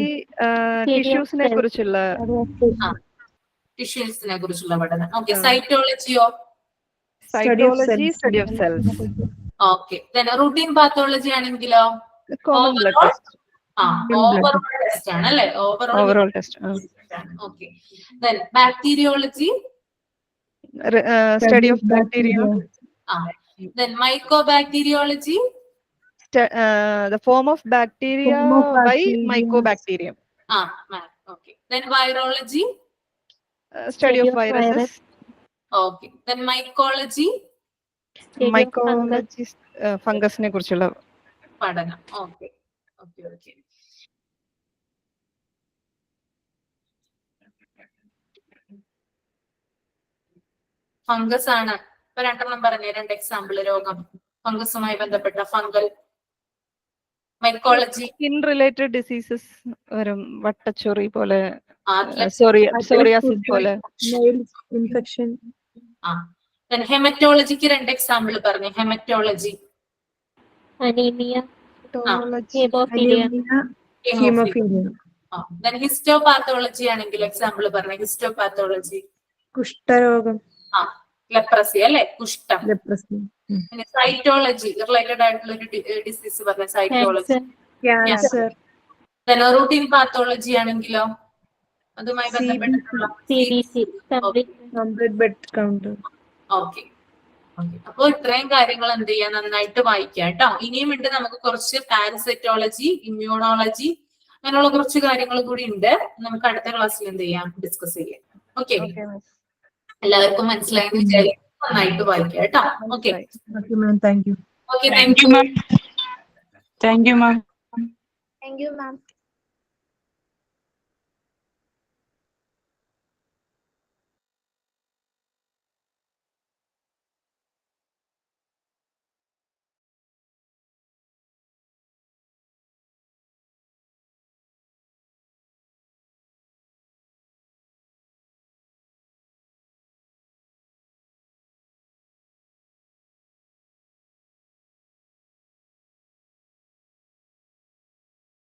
ടിഷ്യൂസിനെ കുറിച്ചുള്ള ടിഷ്യൂസിനെ കുറിച്ചുള്ള പഠനം. ഓക്കെ. സൈറ്റോളജിയോ? Cytology study of cells. Okay. Then routine pathology ആണെങ്കിലോ? Common blood test. Overall test ആണ് അല്ലേ? Overall test. Okay. Then bacteriology? Study of bacteria. Then mycobacteriology, the form of bacteria by mycobacterium. Okay. Then virology, study of viruses. Okay. Then mycology, mycology fungus ne kurichulla padana. Okay. Okay. Okay. Fungus ആണ്. ഇപ്പൊ രണ്ടെണ്ണം പറഞ്ഞ രണ്ട് example രോഗം ഫംഗസുമായി ബന്ധപ്പെട്ട fungal. Mycology skin related diseases വരും, വട്ടച്ചൊറി പോലെ, psoriasis പോലെ ഇൻഫെക്ഷൻ. ഹെമറ്റോളജിക്ക് രണ്ട് എക്സാമ്പിൾ പറഞ്ഞു. ഹെമറ്റോളജി അനീമിയ, ഹിസ്റ്റോപാത്തോളജി ആണെങ്കിൽ എക്സാമ്പിൾ പറഞ്ഞു. ഹിസ്റ്റോപാത്തോളജി കുഷ്ഠരോഗം, ലെപ്രസി അല്ലെ? കുഷ്ഠം. പിന്നെ സൈറ്റോളജി റിലേറ്റഡ് ആയിട്ടുള്ള ഒരു ഡിസീസ് പറഞ്ഞ സൈറ്റോളജി. ക്യാൻസർ. റൂട്ടീൻ പാത്തോളജി ആണെങ്കിലോ അതുമായി ബന്ധപ്പെട്ടിട്ടുള്ള ഓക്കെ. അപ്പൊ ഇത്രയും കാര്യങ്ങൾ എന്ത് ചെയ്യാൻ നന്നായിട്ട് വായിക്കാം കേട്ടോ. ഇനിയും ഉണ്ട് നമുക്ക് കുറച്ച് പാരസൈറ്റോളജി, ഇമ്മ്യൂണോളജി അങ്ങനെയുള്ള കുറച്ച് കാര്യങ്ങൾ കൂടി ഉണ്ട്. നമുക്ക് അടുത്ത ക്ലാസ്സിൽ എന്ത് ചെയ്യാം, ഡിസ്കസ് ചെയ്യാം. ഓക്കെ. എല്ലാവർക്കും മനസ്സിലായെന്ന് വിചാരിക്കും. നന്നായിട്ട് വായിക്കാം കേട്ടോ. Okay. Thank you. Okay. Thank you ma'am. Thank you ma'am. Thank you, ma'am.